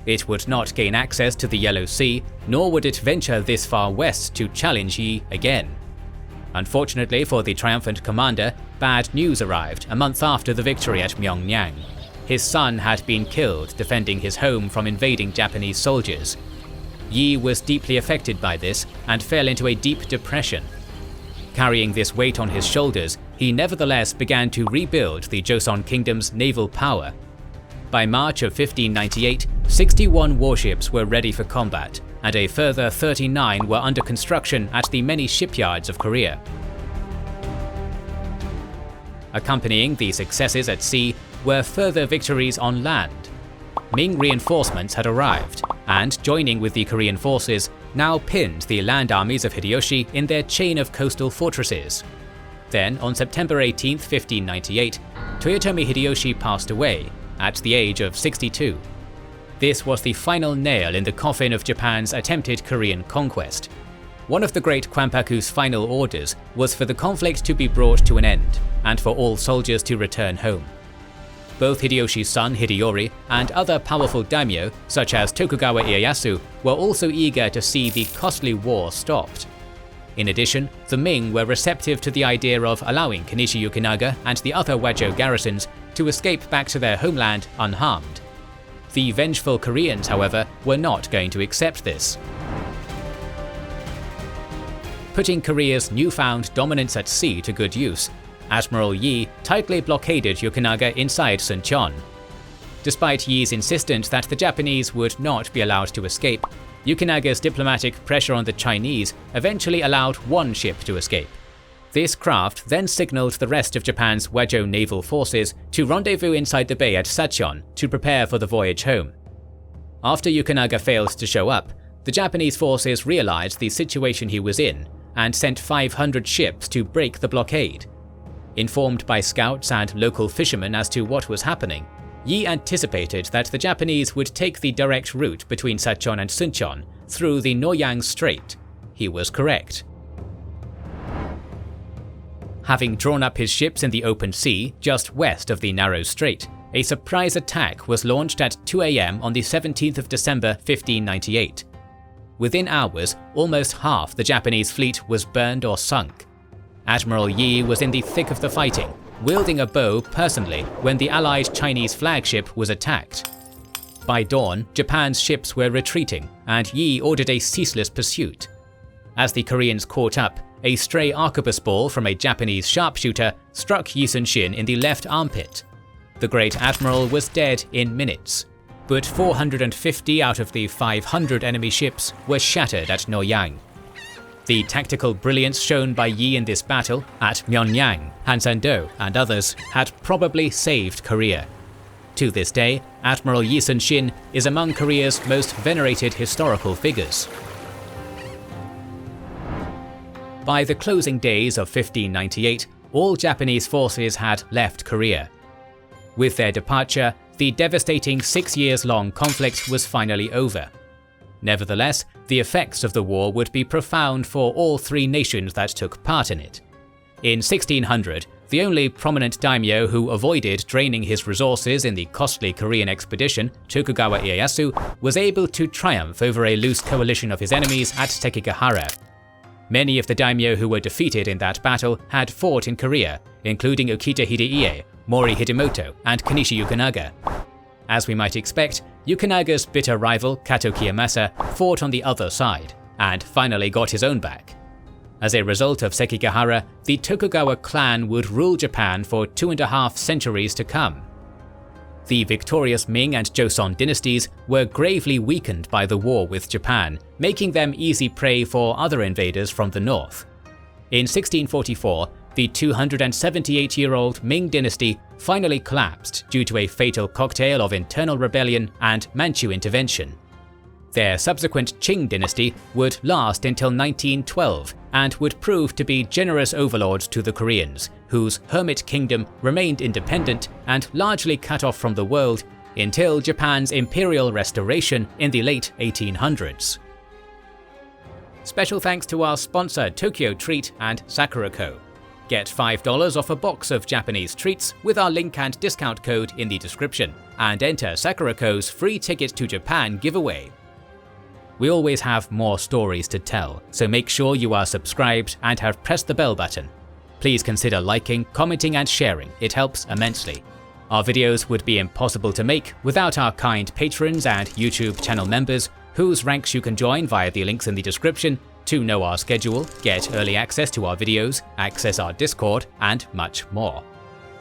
It would not gain access to the Yellow Sea, nor would it venture this far west to challenge Yi again. Unfortunately for the triumphant commander, bad news arrived a month after the victory at Myeongyang. His son had been killed defending his home from invading Japanese soldiers. Yi was deeply affected by this and fell into a deep depression. Carrying this weight on his shoulders, he nevertheless began to rebuild the Joseon Kingdom's naval power. By March of 1598, 61 warships were ready for combat, and a further 39 were under construction at the many shipyards of Korea. Accompanying the successes at sea were further victories on land. Ming reinforcements had arrived, and joining with the Korean forces, now pinned the land armies of Hideyoshi in their chain of coastal fortresses. Then, on September 18, 1598, Toyotomi Hideyoshi passed away, at the age of 62. This was the final nail in the coffin of Japan's attempted Korean conquest. One of the great Kwampaku's final orders was for the conflict to be brought to an end, and for all soldiers to return home. Both Hideyoshi's son Hideyori and other powerful daimyo, such as Tokugawa Ieyasu, were also eager to see the costly war stopped. In addition, the Ming were receptive to the idea of allowing Kanishi Yukinaga and the other Wajo garrisons to escape back to their homeland unharmed. The vengeful Koreans, however, were not going to accept this. Putting Korea's newfound dominance at sea to good use, Admiral Yi tightly blockaded Yukinaga inside Suncheon. Despite Yi's insistence that the Japanese would not be allowed to escape, Yukinaga's diplomatic pressure on the Chinese eventually allowed one ship to escape. This craft then signalled the rest of Japan's Wajo naval forces to rendezvous inside the bay at Sacheon to prepare for the voyage home. After Yukinaga failed to show up, the Japanese forces realized the situation he was in and sent 500 ships to break the blockade. Informed by scouts and local fishermen as to what was happening, Yi anticipated that the Japanese would take the direct route between Sacheon and Suncheon through the Noryang Strait. He was correct. Having drawn up his ships in the open sea just west of the narrow strait, a surprise attack was launched at 2 AM on the 17th of December 1598. Within hours, almost half the Japanese fleet was burned or sunk. Admiral Yi was in the thick of the fighting, wielding a bow personally when the allied Chinese flagship was attacked. By dawn, Japan's ships were retreating, and Yi ordered a ceaseless pursuit. As the Koreans caught up, a stray arquebus ball from a Japanese sharpshooter struck Yi Sun-shin in the left armpit. The great admiral was dead in minutes, but 450 out of the 500 enemy ships were shattered at Noryang. The tactical brilliance shown by Yi in this battle at Myeonyang, Hansando, and others had probably saved Korea. To this day, Admiral Yi Sun-shin is among Korea's most venerated historical figures. By the closing days of 1598, all Japanese forces had left Korea. With their departure, the devastating 6 years-long conflict was finally over. Nevertheless, the effects of the war would be profound for all three nations that took part in it. In 1600, the only prominent daimyo who avoided draining his resources in the costly Korean expedition, Tokugawa Ieyasu, was able to triumph over a loose coalition of his enemies at Sekigahara. Many of the daimyo who were defeated in that battle had fought in Korea, including Okita Hideiie, Mori Hidemoto, and Kanishi Yukinaga. As we might expect, Yukinaga's bitter rival Kato Kiyomasa fought on the other side, and finally got his own back. As a result of Sekigahara, the Tokugawa clan would rule Japan for 2.5 centuries to come. The victorious Ming and Joseon dynasties were gravely weakened by the war with Japan, making them easy prey for other invaders from the north. In 1644, the 278-year-old Ming dynasty finally collapsed due to a fatal cocktail of internal rebellion and Manchu intervention. Their subsequent Qing dynasty would last until 1912 and would prove to be generous overlords to the Koreans, whose hermit kingdom remained independent and largely cut off from the world until Japan's imperial restoration in the late 1800s. Special thanks to our sponsor Tokyo Treat and Sakura Co. Get $5 off a box of Japanese treats with our link and discount code in the description, and enter Sakura Co.'s free ticket to Japan giveaway. We always have more stories to tell, so make sure you are subscribed and have pressed the bell button. Please consider liking, commenting and sharing, it helps immensely. Our videos would be impossible to make without our kind patrons and YouTube channel members, whose ranks you can join via the links in the description to know our schedule, get early access to our videos, access our Discord, and much more.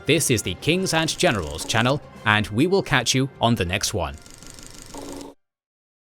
This is the Kings and Generals channel, and we will catch you on the next one.